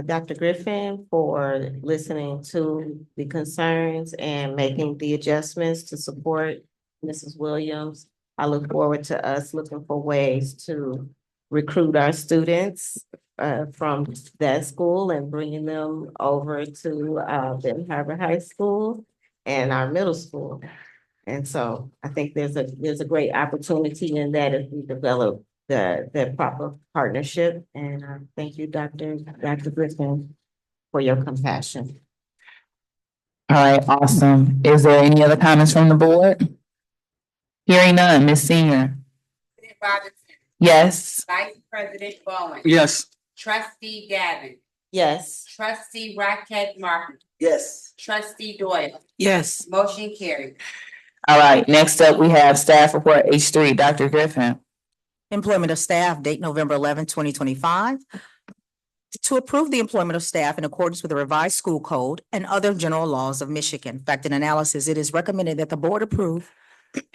Dr. Griffin for listening to the concerns and making the adjustments to support Mrs. Williams. I look forward to us looking for ways to recruit our students from that school and bringing them over to Benton Harbor High School and our middle school. And so I think there's a great opportunity in that if we develop the proper partnership. And thank you, Dr. Griffin, for your compassion. All right, awesome. Is there any other comments from the board? Hearing none, Ms. Singer? President Robinson, Yes. Vice President Bowen, Yes. Trustee Gavin, Yes. Trustee Raquel Martin, Yes. Trustee Doyle, Yes. motion carried. All right, next up, we have staff report H3. Dr. Griffin? Employment of staff, date November 11th, 2025. To approve the employment of staff in accordance with the revised school code and other general laws of Michigan. Fact and analysis, it is recommended that the board approve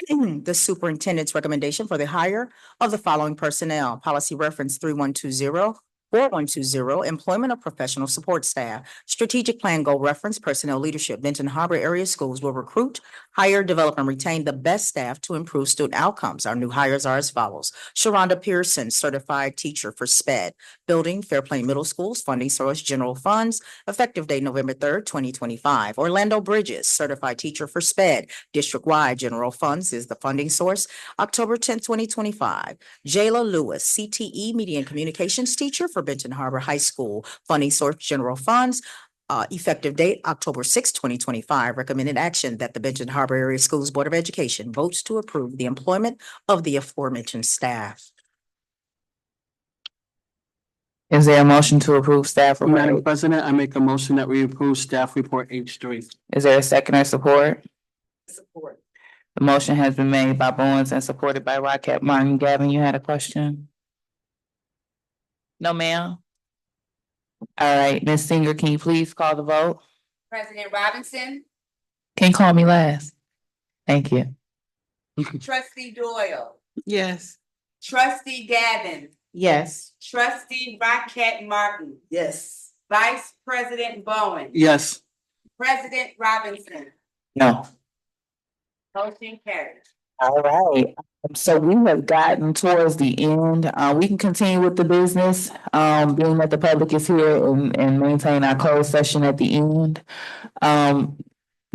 the superintendent's recommendation for the hire of the following personnel. Policy reference 3120, 4120, employment of professional support staff. Strategic plan goal reference, personnel leadership. Benton Harbor area schools will recruit, hire, develop, and retain the best staff to improve student outcomes. Our new hires are as follows. Sharonda Pearson, certified teacher for SPED. Building, Fair Plain Middle Schools, funding source, general funds, effective date November 3rd, 2025. Orlando Bridges, certified teacher for SPED. District-wide general funds is the funding source, October 10th, 2025. Jayla Lewis, CTE Media and Communications teacher for Benton Harbor High School, funding source, general funds, effective date, October 6th, 2025. Recommended action that the Benton Harbor Area Schools Board of Education votes to approve the employment of the aforementioned staff. Is there a motion to approve staff Madam report? President, I make a motion that we approve staff report H3. Is there a second or support? Support. The motion has been made by Bowens and supported by Rocket Martin. Gavin, you had a question? No, ma'am? All right, Ms. Singer, can you please call the vote? President Robinson, Can you call me last? Thank you. trustee Doyle, Yes. trustee Gavin, Yes. trustee Rocket Martin, Yes. vice president Bowen, Yes. president Robinson, No. motion carried. All right, so we have gotten towards the end. We can continue with the business, being that the public is here and maintain our closed session at the end.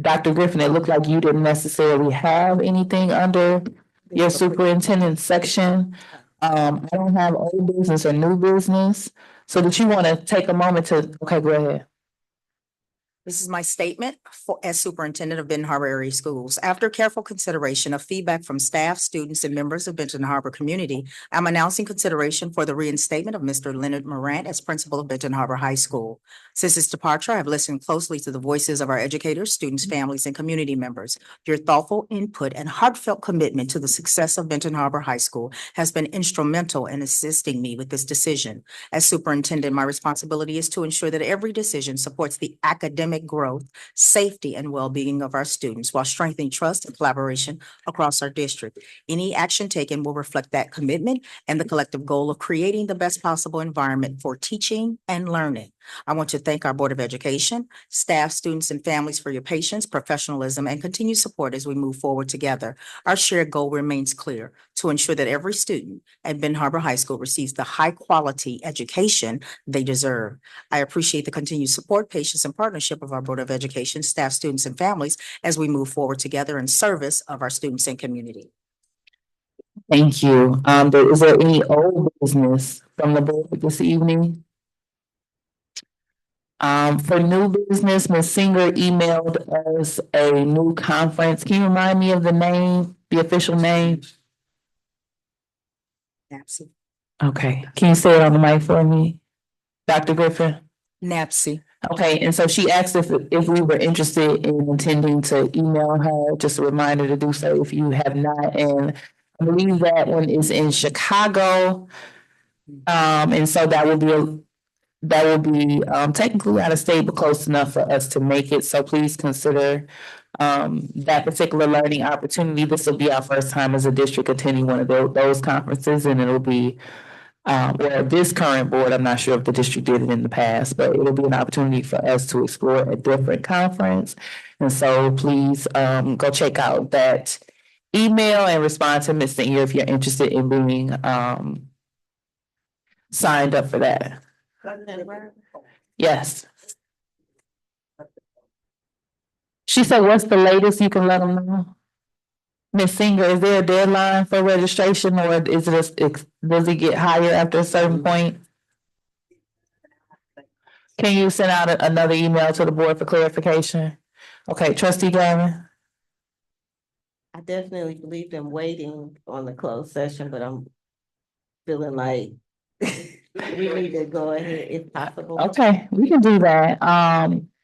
Dr. Griffin, it looked like you didn't necessarily have anything under your superintendent section. I don't have old business or new business. So did you want to take a moment to, okay, go ahead. This is my statement as superintendent of Benton Harbor Area Schools. After careful consideration of feedback from staff, students, and members of Benton Harbor community, I'm announcing consideration for the reinstatement of Mr. Leonard Morant as principal of Benton Harbor High School. Since his departure, I have listened closely to the voices of our educators, students, families, and community members. Your thoughtful input and heartfelt commitment to the success of Benton Harbor High School has been instrumental in assisting me with this decision. As superintendent, my responsibility is to ensure that every decision supports the academic growth, safety, and well-being of our students while strengthening trust and collaboration across our district. Any action taken will reflect that commitment and the collective goal of creating the best possible environment for teaching and learning. I want to thank our Board of Education, staff, students, and families for your patience, professionalism, and continued support as we move forward together. Our shared goal remains clear: to ensure that every student at Benton Harbor High School receives the high-quality education they deserve. I appreciate the continued support, patience, and partnership of our Board of Education, staff, students, and families as we move forward together in service of our students and community. Thank you. Is there any old business from the board this evening? For new business, Ms. Singer emailed us a new conference. Can you remind me of the name, the official name? NAPSI. Okay, can you say it on the mic for me? Dr. Griffin? NAPSI. Okay, and so she asked if we were interested in intending to email her, just a reminder to do so if you have not. And I believe that one is in Chicago. And so that will be technically out of state, but close enough for us to make it. So please consider that particular learning opportunity. This will be our first time as a district attending one of those conferences, and it'll be or this current board, I'm not sure if the district did it in the past, but it'll be an opportunity for us to explore a different conference. And so please go check out that email and respond to Ms. Singer if you're interested in being signed up for that. Yes. She said, what's the latest you can let them know? Ms. Singer, is there a deadline for registration or is it, does it get higher after a certain point? Can you send out another email to the board for clarification? Okay, trustee Gavin? I definitely believe in waiting on the closed session, but I'm feeling like we need to go ahead if possible. Okay, we can do that.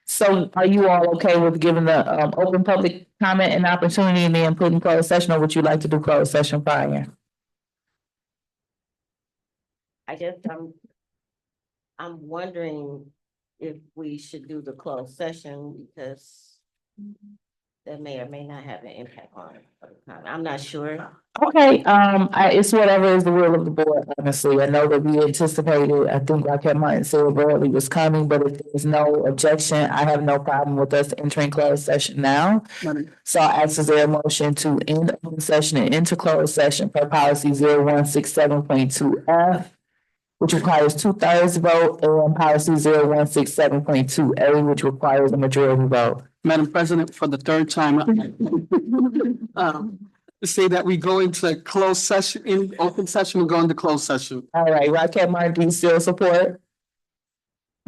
So are you all okay with giving the open public comment an opportunity and then putting closed session, or would you like to do closed session prior? I guess I'm wondering if we should do the closed session because that may or may not have an impact on it. I'm not sure. Okay, it's whatever is the will of the board, honestly. I know that we anticipated, I think like Martin said, Bradley was coming, but if there's no objection, I have no problem with us entering closed session now. Madam, So I ask, is there a motion to end open session and enter closed session per policy 0167.2F, which requires 2/3 vote, and policy 0167.2A, which requires a majority vote. Madam President, for the third time, say that we go into closed session, in open session, we go into closed session. All right, Raquel Martin, do you still support?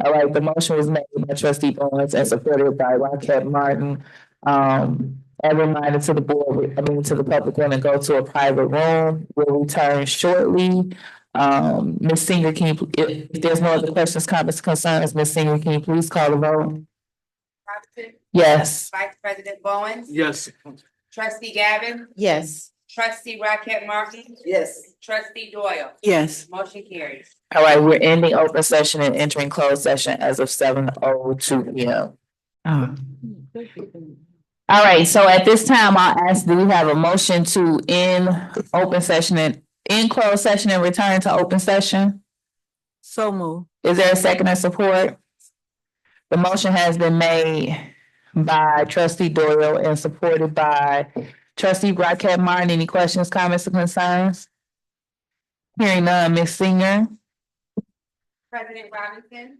All right, the motion was made by trustee Owens and supported by Raquel Martin. A reminder to the board, to the public, we're gonna go to a private room. We'll return shortly. Ms. Singer, can you, if there's no other questions, comments, concerns, Ms. Singer, can you please call the vote? Robinson, Yes. Vice President Bowens, Yes. Trustee Gavin, Yes. Trustee Rocket Martin, Yes. Trustee Doyle. Yes. Motion carries. All right, we're ending open session and entering closed session as of 7:02 PM. All right, so at this time, I'll ask, do we have a motion to end open session and in closed session and return to open session? So move. Is there a second or support? The motion has been made by trustee Doyle and supported by trustee Rocket Martin. Any questions, comments, or concerns? Hearing none, Ms. Singer? President Robinson,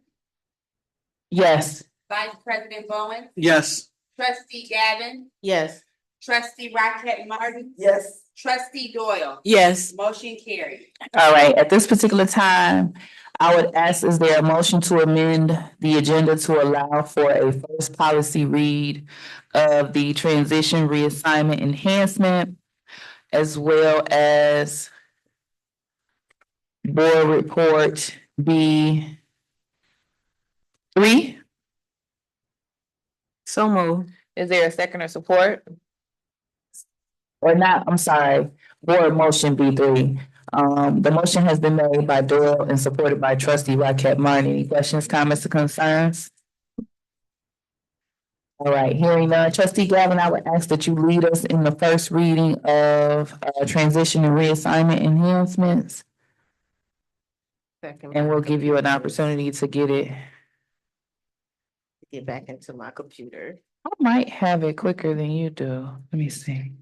Yes. Vice President Bowens, Yes. Trustee Gavin, Yes. Trustee Rocket Martin, Yes. Trustee Doyle. Yes. Motion carried. All right, at this particular time, I would ask, is there a motion to amend the agenda to allow for a first policy read of the transition reassignment enhancement, as well as board report B3? So move. Is there a second or support? Or not, I'm sorry, board motion B3. The motion has been made by Doyle and supported by trustee Rocket Martin. Any questions, comments, or concerns? All right, hearing none, trustee Gavin, I would ask that you lead us in the first reading of transition and reassignment enhancements, Second. and we'll give you an opportunity to get it. Get back into my computer. I might have it quicker than you do. Let me see.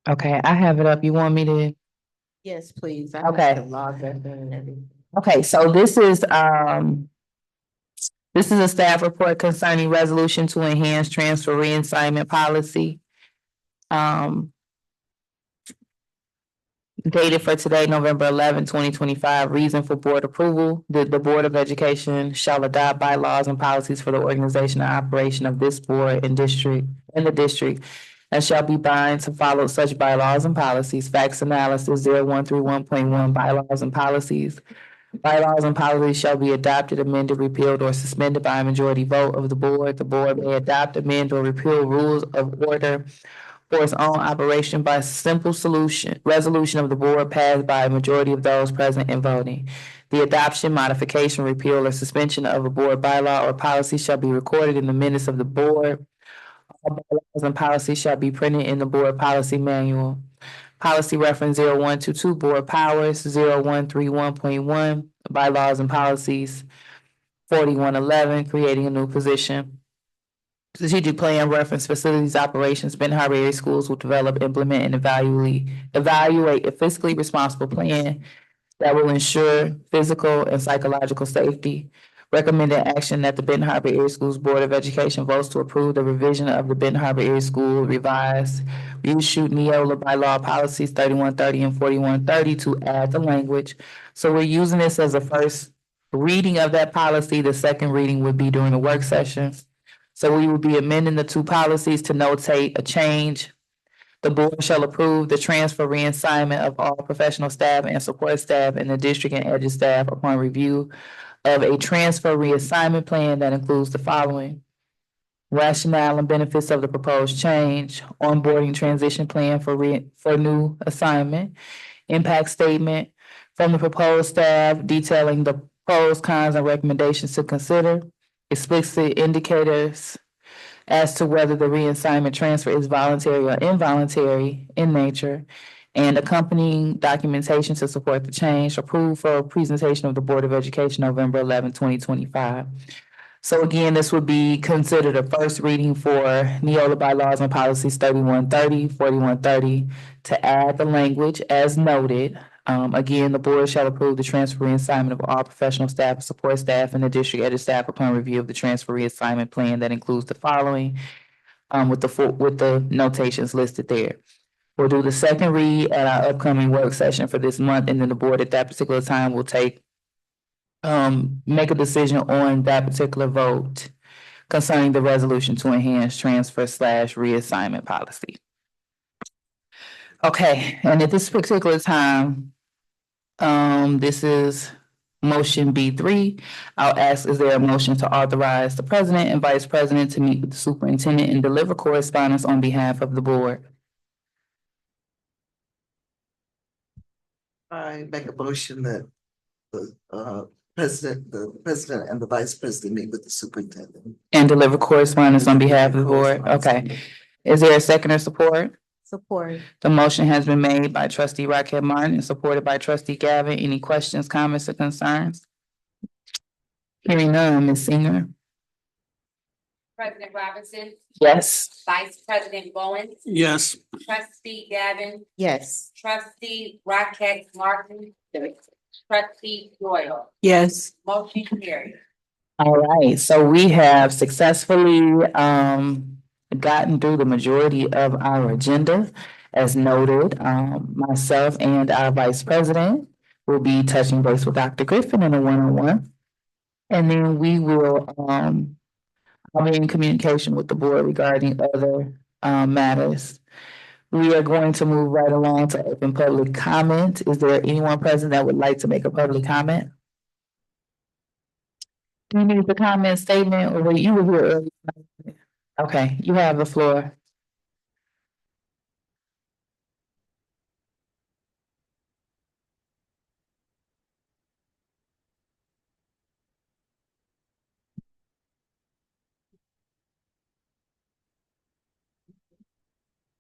Okay, I have it up. You want me to? Yes, please. I Okay. have to log that in and everything. Okay, so this is a staff report concerning resolution to enhance transfer reassignment policy. Dated for today, November 11, 2025. Reason for board approval, the Board of Education shall adopt bylaws and policies for the organization and operation of this board and district, in the district, and shall be bound to follow such bylaws and policies. Facts analysis 0131.1 bylaws and policies. Bylaws and policies shall be adopted, amended, repealed, or suspended by a majority vote of the board. The board may adopt, amend, or repeal rules of order for its own operation by simple resolution of the board passed by a majority of those present and voting. The adoption, modification, repeal, or suspension of a board bylaw or policy shall be recorded in the minutes of the board. All bylaws and policies shall be printed in the board policy manual. Policy reference 0122, board powers, 0131.1, bylaws and policies, 4111, creating a new position. Strategic plan reference facilities operations, Benton Harbor area schools will develop, implement, and evaluate a fiscally responsible plan that will ensure physical and psychological safety. Recommended action that the Benton Harbor Area Schools Board of Education votes to approve the revision of the Benton Harbor Area School revised reshoot Neola bylaw policies 3130 and 4130 to add the language. So we're using this as a first reading of that policy. The second reading would be during the work session. So we will be amending the two policies to notate a change. The board shall approve the transfer reassignment of all professional staff and support staff in the district and EDGE staff upon review of a transfer reassignment plan that includes the following: rationale and benefits of the proposed change, onboarding transition plan for new assignment, impact statement from the proposed staff detailing the pros, cons, and recommendations to consider, explicit indicators as to whether the reassignment transfer is voluntary or involuntary in nature, and accompanying documentation to support the change, approved for presentation of the Board of Education November 11, 2025. So again, this would be considered a first reading for Neola bylaws and policies 3130, 4130, to add the language as noted. Again, the board shall approve the transfer reassignment of all professional staff and support staff and the district edit staff upon review of the transfer reassignment plan that includes the following, with the notations listed there. We'll do the second read at our upcoming work session for this month, and then the board at that particular time will make a decision on that particular vote concerning the resolution to enhance transfer / reassignment policy. Okay, and at this particular time, this is motion B3. I'll ask, is there a motion to authorize the president and vice president to meet with the superintendent and deliver correspondence on behalf of the board? I make a motion that the president and the vice president meet with the superintendent. And deliver correspondence on behalf of the board? Okay. Is there a second or support? Support. The motion has been made by trustee Raquel Martin and supported by trustee Gavin. Any questions, comments, or concerns? Hearing none, Ms. Singer? President Robinson, Yes. Vice President Bowen, Yes. trustee Gavin, Yes. trustee Rocket Martin, trustee Doyle. Yes. Motion carried. All right, so we have successfully gotten through the majority of our agenda. As noted, myself and our vice president will be touching base with Dr. Griffin in a one-on-one. And then we will I'll be in communication with the board regarding other matters. We are going to move right along to open public comment. Is there anyone present that would like to make a public comment? Do you need the comment statement, or you were here earlier? Okay, you have the floor.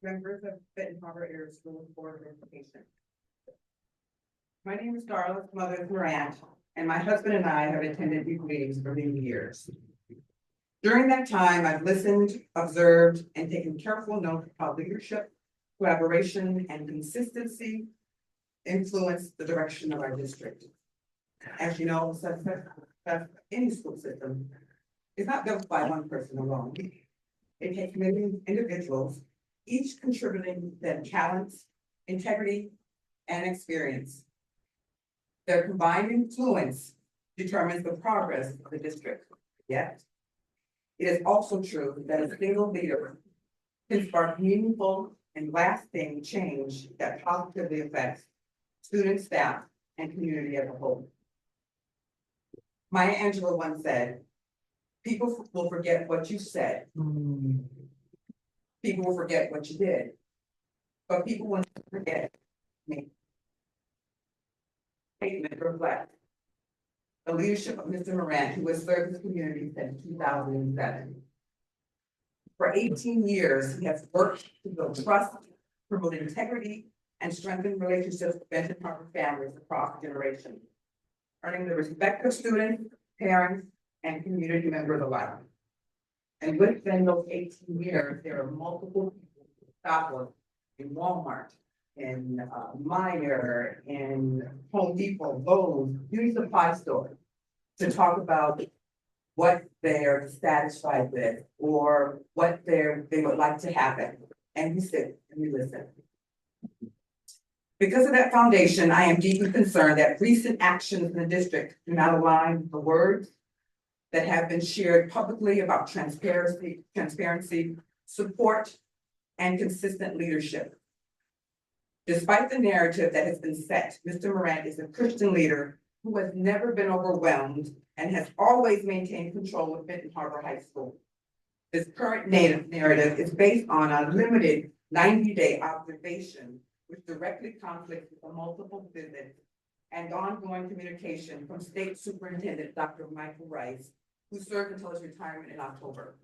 Members of Benton Harbor Area School Board of Education. My name is Darla's mother, Morant, and my husband and I have attended these meetings for many years. During that time, I've listened, observed, and taken careful note of how leadership, collaboration, and consistency influence the direction of our district. As you know, success of any school system is not built by one person alone. It takes many individuals, each contributing their talents, integrity, and experience. Their combined influence determines the progress of the district. Yet, it is also true that a single leader can spark meaningful and lasting change that positively affects students, staff, and community as a whole. Maya Angelou once said, "People will forget what you said. People will forget what you did, but people will never forget me." Statement reflects the leadership of Mr. Morant, who has served his community since 2007. For 18 years, he has worked to build trust, promote integrity, and strengthen relationships with Benton Harbor families across generations, earning the respect of students, parents, and community members alike. And within those 18 years, there are multiple people who stop us in Walmart, in Meijer, in Home Depot, Lowe's, beauty supply store, to talk about what they're satisfied with or what they would like to happen. And we sit and we listen. Because of that foundation, I am deeply concerned that recent actions in the district do not align with the words that have been shared publicly about transparency, support, and consistent leadership. Despite the narrative that has been set, Mr. Morant is a Christian leader who has never been overwhelmed and has always maintained control of Benton Harbor High School. This current narrative is based on a limited 90-day observation, which directly conflicts with the multiple visits and ongoing communication from State Superintendent Dr. Michael Rice, who served until his retirement in October.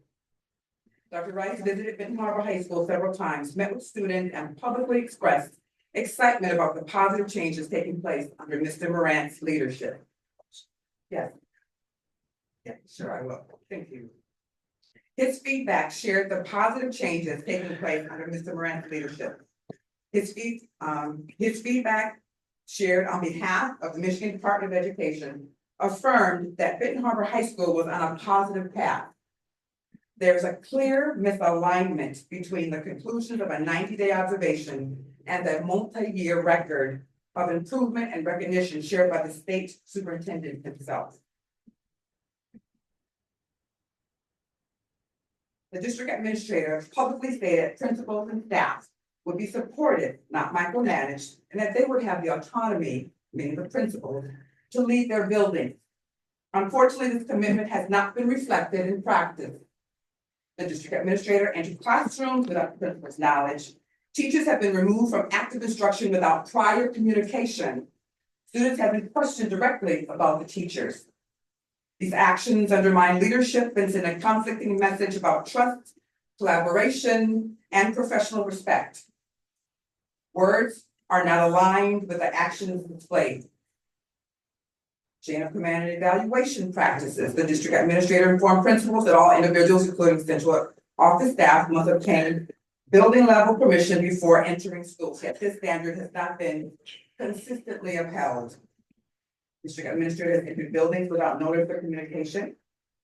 Dr. Rice visited Benton Harbor High School several times, met with students, and publicly expressed excitement about the positive changes taking place under Mr. Morant's leadership. Yes. Yeah, sure I will. Thank you. His feedback shared the positive changes taking place under Mr. Morant's leadership. His feedback shared on behalf of the Michigan Department of Education affirmed that Benton Harbor High School was on a positive path. There's a clear misalignment between the conclusions of a 90-day observation and the multi-year record of improvement and recognition shared by the state superintendent himself. The district administrator publicly stated principals and staff would be supported, not micromanaged, and that they would have the autonomy, meaning the principals, to lead their buildings. Unfortunately, this commitment has not been reflected in practice. The district administrator entered classrooms without the principal's knowledge. Teachers have been removed from active instruction without prior communication. Students have been questioned directly about the teachers. These actions undermine leadership and send a conflicting message about trust, collaboration, and professional respect. Words are not aligned with the actions displayed. Chain of command and evaluation practices. The district administrator informed principals that all individuals, including central office staff, must obtain building level permission before entering schools. Yet this standard has not been consistently upheld. District administrators entered buildings without notice or communication.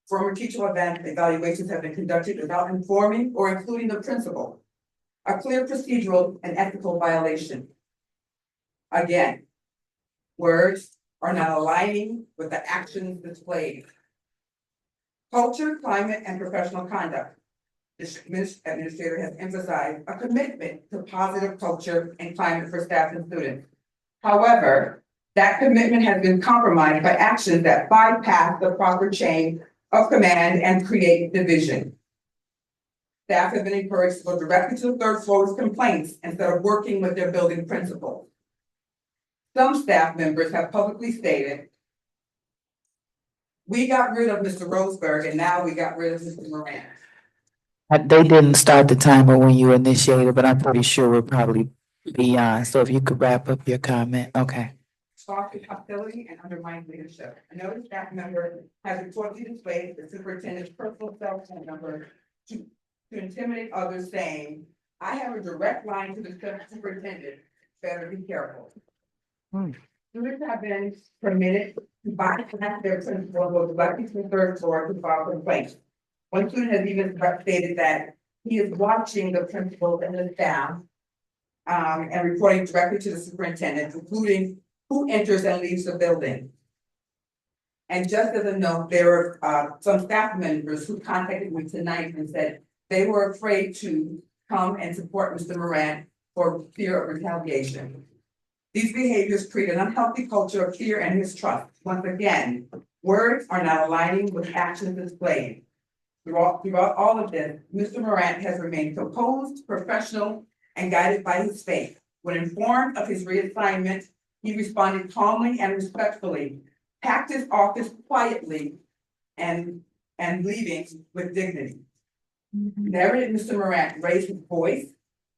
Former teacher evaluations have been conducted without informing or including the principal. A clear procedural and ethical violation. Again, words are not aligning with the actions displayed. Culture, climate, and professional conduct. District administrator has emphasized a commitment to positive culture and climate for staff and students. However, that commitment has been compromised by actions that bypass the proper chain of command and create division. Staff have been encouraged to go directly to the third floor with complaints instead of working with their building principal. Some staff members have publicly stated, we got rid of Mr. Roseberg and now we got rid of Mr. Moran. They didn't start the timer when you initiated, but I'm pretty sure we're probably beyond. So if you could wrap up your comment, okay. Foster hostility and undermine leadership. Another staff member has reportedly displayed the superintendent's personal cell phone number to intimidate others, saying, I have a direct line to the superintendent, better be careful. Students have been permitted to bypass their principal and go directly to the third floor to file complaints. One student has even stated that he is watching the principal and the staff and reporting directly to the superintendent, including who enters and leaves the building. And just as a note, there were some staff members who contacted me tonight and said they were afraid to come and support Mr. Moran for fear of retaliation. These behaviors create an unhealthy culture of fear and mistrust. Once again, words are not aligning with actions displayed. Throughout all of this, Mr. Moran has remained composed, professional, and guided by his faith. When informed of his reassignment, he responded calmly and respectfully, packed his office quietly, and leaving with dignity. Never did Mr. Moran raise his voice,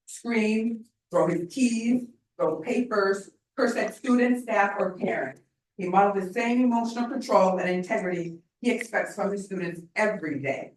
scream, throw his keys, throw papers, curse at students, staff, or parents. He modeled the same emotional control and integrity he expects from his students every day.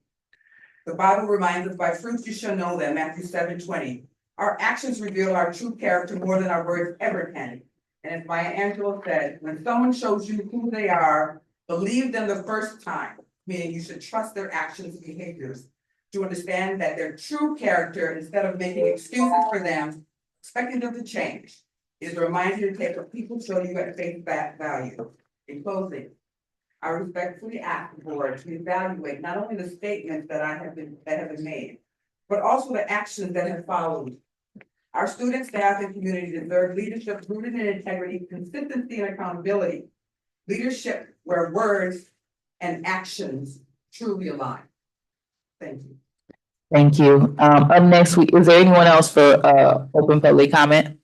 The Bible reminds us, by fruits you shall know them, Matthew 7:20. Our actions reveal our true character more than our words ever can. And as Maya Angelou said, when someone shows you who they are, believe them the first time, meaning you should trust their actions and behaviors to understand that their true character, instead of making excuses for them, expecting them to change, is a reminder to take what people show you at face value. In closing, I respectfully ask the board to evaluate not only the statements that have been made, but also the actions that have followed. Our students, staff, and community deserve leadership rooted in integrity, consistency, and accountability. Leadership where words and actions truly align. Thank you. Thank you. Up next, is there anyone else for open public comment?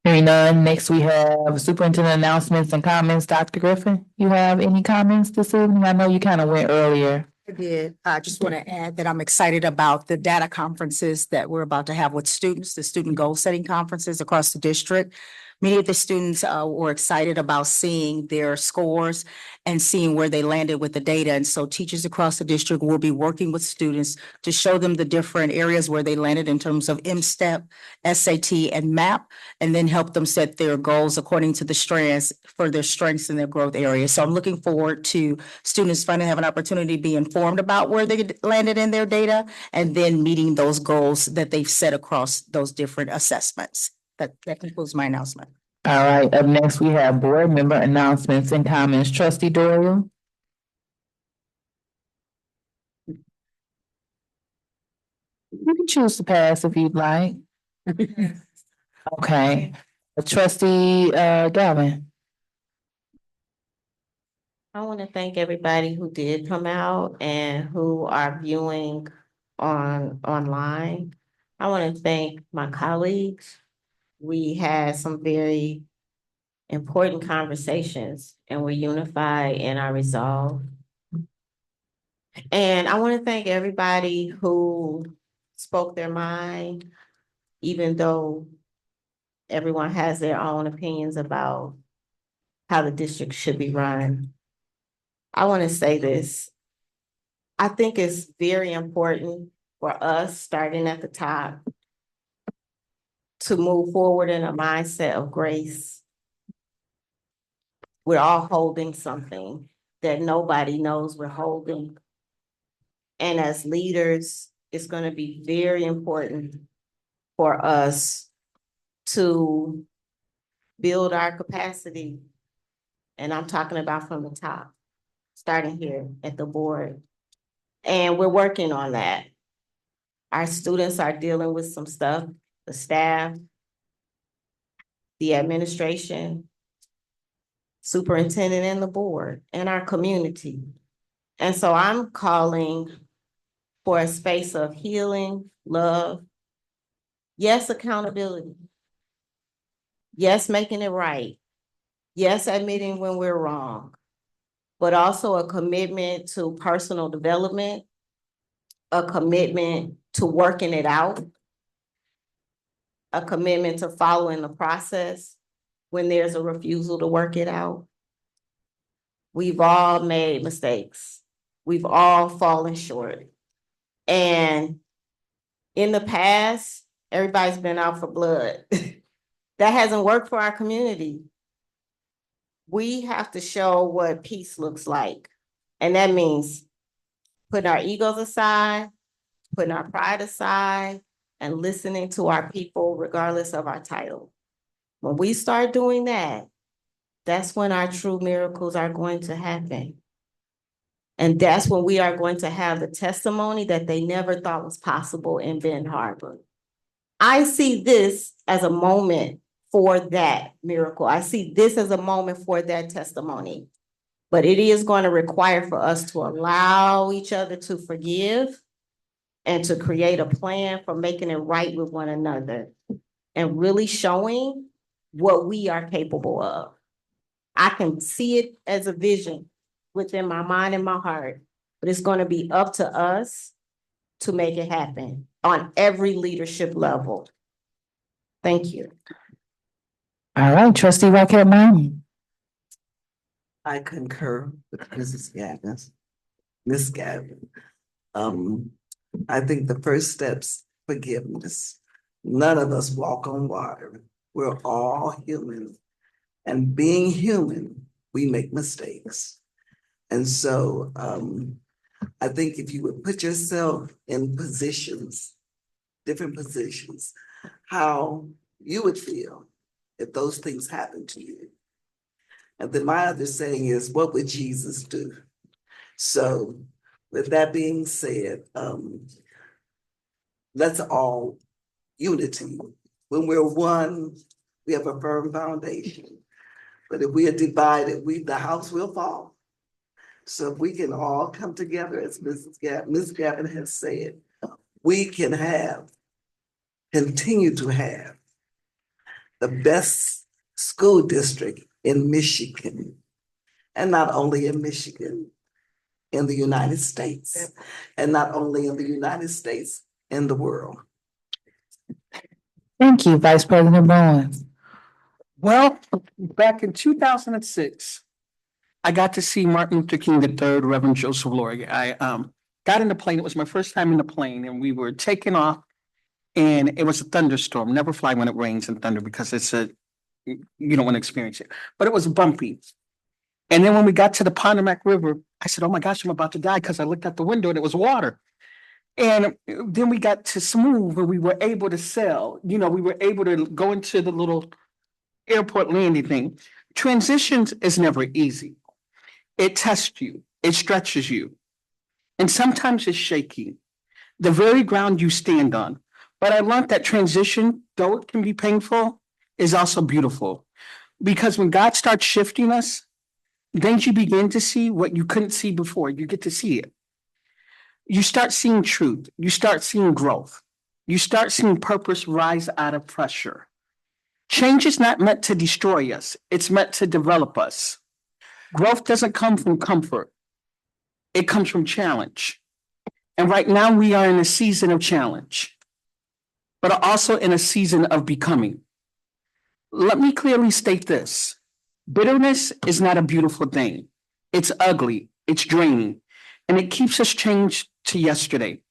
Hearing none, next we have superintendent announcements and comments. Dr. Griffin, you have any comments this evening? I know you kind of went earlier. I did. I just want to add that I'm excited about the data conferences that we're about to have with students, the student goal setting conferences across the district. Many of the students were excited about seeing their scores and seeing where they landed with the data. And so teachers across the district will be working with students to show them the different areas where they landed in terms of M-STEP, SAT, and MAP, and then help them set their goals according to the strands for their strengths and their growth areas. So I'm looking forward to students finally have an opportunity to be informed about where they landed in their data and then meeting those goals that they've set across those different assessments. That concludes my announcement. All right, up next we have board member announcements and comments. Trustee Doyle. You can choose to pass if you'd like. Okay, trustee Galvin. I want to thank everybody who did come out and who are viewing online. I want to thank my colleagues. We had some very important conversations and we're unified in our resolve. And I want to thank everybody who spoke their mind, even though everyone has their own opinions about how the district should be run. I want to say this. I think it's very important for us, starting at the top, to move forward in a mindset of grace. We're all holding something that nobody knows we're holding. And as leaders, it's going to be very important for us to build our capacity. And I'm talking about from the top, starting here at the board. And we're working on that. Our students are dealing with some stuff, the staff, the administration, superintendent and the board, and our community. And so I'm calling for a space of healing, love, yes, accountability, yes, making it right, yes, admitting when we're wrong, but also a commitment to personal development, a commitment to working it out, a commitment to following the process when there's a refusal to work it out. We've all made mistakes. We've all fallen short. And in the past, everybody's been out for blood. That hasn't worked for our community. We have to show what peace looks like. And that means putting our egos aside, putting our pride aside, and listening to our people regardless of our title. When we start doing that, that's when our true miracles are going to happen. And that's when we are going to have the testimony that they never thought was possible in Ben Harbor. I see this as a moment for that miracle. I see this as a moment for that testimony. But it is going to require for us to allow each other to forgive and to create a plan for making it right with one another and really showing what we are capable of. I can see it as a vision within my mind and my heart, but it's going to be up to us to make it happen on every leadership level. Thank you. All right, trustee Rocket Mountain. I concur with Mrs. Gavin. Ms. Gavin. I think the first step's forgiveness. None of us walk on water. We're all human. And being human, we make mistakes. And so I think if you would put yourself in positions, different positions, how you would feel if those things happened to you. And then my other saying is, what would Jesus do? So with that being said, let's all unity. When we're one, we have a firm foundation. But if we are divided, the house will fall. So if we can all come together, as Ms. Gavin has said, we can continue to have the best school district in Michigan. And not only in Michigan, in the United States. And not only in the United States, in the world. Thank you, Vice President Bowens. Well, back in 2006, I got to see Martin Luther King III, Reverend Joseph Lori. I got in the plane. It was my first time in the plane, and we were taking off, and it was a thunderstorm. Never fly when it rains and thunder because you don't want to experience it. But it was bumpy. And then when we got to the Potomac River, I said, "Oh my gosh, I'm about to die," because I looked out the window and it was water. And then we got to Smooth, and we were able to sail. We were able to go into the little airport landing thing. Transitions is never easy. It tests you, it stretches you, and sometimes it's shaky. The very ground you stand on. But I learned that transition, though it can be painful, is also beautiful. Because when God starts shifting us, then you begin to see what you couldn't see before. You get to see it. You start seeing truth. You start seeing growth. You start seeing purpose rise out of pressure. Change is not meant to destroy us. It's meant to develop us. Growth doesn't come from comfort. It comes from challenge. And right now we are in a season of challenge, but also in a season of becoming. Let me clearly state this. Bitterness is not a beautiful thing. It's ugly, it's draining, and it keeps us chained to yesterday.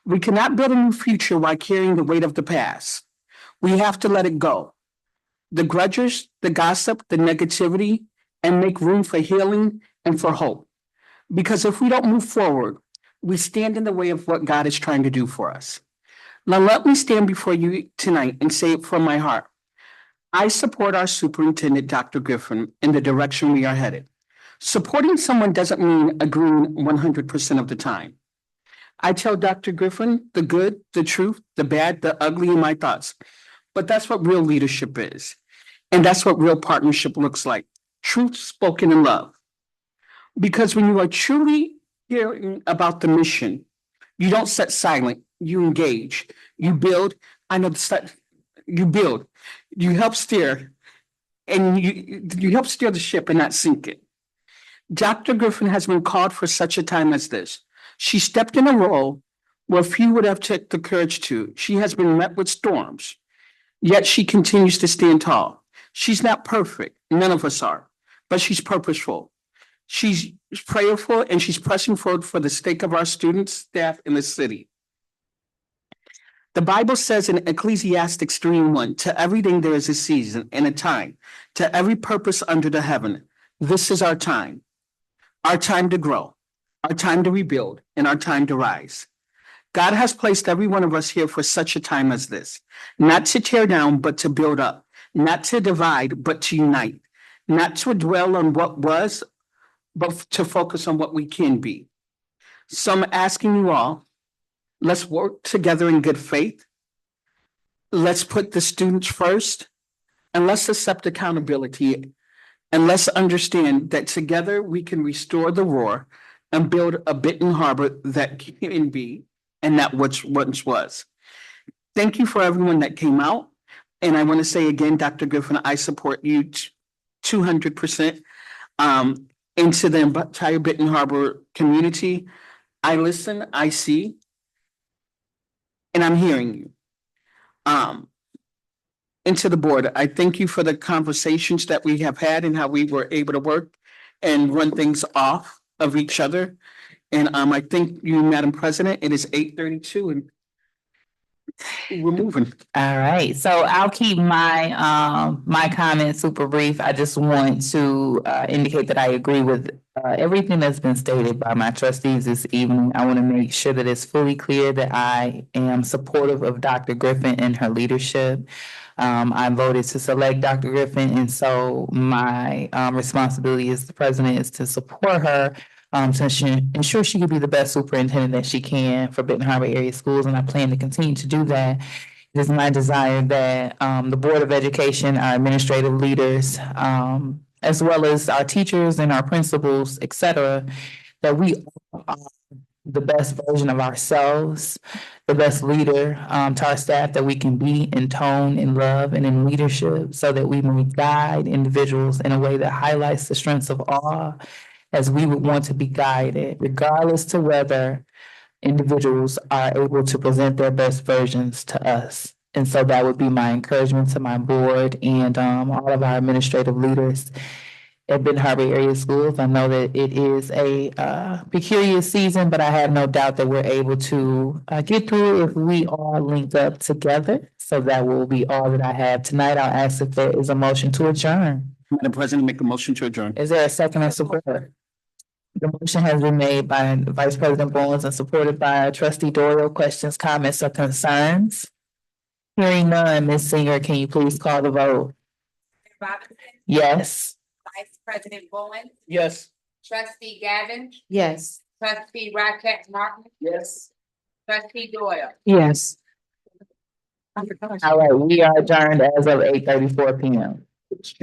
We cannot build a new future while carrying the weight of the past. We have to let it go. The grudges, the gossip, the negativity, and make room for healing and for hope. Because if we don't move forward, we stand in the way of what God is trying to do for us. Now, let me stand before you tonight and say it from my heart. I support our superintendent, Dr. Griffin, in the direction we are headed. Supporting someone doesn't mean agreeing 100% of the time. I tell Dr. Griffin the good, the truth, the bad, the ugly in my thoughts. But that's what real leadership is. And that's what real partnership looks like. Truth spoken in love. Because when you are truly hearing about the mission, you don't sit silent, you engage, you build. You build, you help steer, and you help steer the ship and not sink it. Dr. Griffin has been called for such a time as this. She stepped in a role where few would have took the courage to. She has been met with storms, yet she continues to stand tall. She's not perfect, none of us are, but she's purposeful. She's prayerful, and she's pressing forward for the sake of our students, staff, and the city. The Bible says in Ecclesiastes 3:1, to everything there is a season and a time, to every purpose under the heaven. This is our time to grow, our time to rebuild, and our time to rise. God has placed every one of us here for such a time as this, not to tear down, but to build up, not to divide, but to unite, not to dwell on what was, but to focus on what we can be. So I'm asking you all, let's work together in good faith. Let's put the students first, and let's accept accountability. And let's understand that together we can restore the roar and build a Benton Harbor that can be and not what once was. Thank you for everyone that came out. And I want to say again, Dr. Griffin, I support you 200% into the entire Benton Harbor community. I listen, I see, and I'm hearing you. Into the board, I thank you for the conversations that we have had and how we were able to work and run things off of each other. And I thank you, Madam President. It is 8:32 and we're moving. All right, so I'll keep my comments super brief. I just want to indicate that I agree with everything that's been stated by my trustees this evening. I want to make sure that it's fully clear that I am supportive of Dr. Griffin and her leadership. I voted to select Dr. Griffin, and so my responsibility as the president is to support her to ensure she can be the best superintendent that she can for Benton Harbor area schools, and I plan to continue to do that. It is my desire that the Board of Education, our administrative leaders, as well as our teachers and our principals, et cetera, that we are the best version of ourselves, the best leader to our staff that we can be in tone, in love, and in leadership, so that we may guide individuals in a way that highlights the strengths of all as we would want to be guided, regardless to whether individuals are able to present their best versions to us. And so that would be my encouragement to my board and all of our administrative leaders at Benton Harbor Area Schools. I know that it is a peculiar season, but I have no doubt that we're able to get through if we all link up together. So that will be all that I have tonight. I'll ask if there is a motion to adjourn. Madam President, make a motion to adjourn. Is there a second or support? The motion has been made by Vice President Bowles and supported by Trustee Doyle. Questions, comments, or concerns? Hearing none, Ms. Singer, can you please call the vote? Robinson, Yes. Vice President Bowen, Yes. Trustee Gavin, Yes. Trustee Rocket Martin, Yes. Trustee Doyle. Yes. All right, we are adjourned as of 8:34 p.m.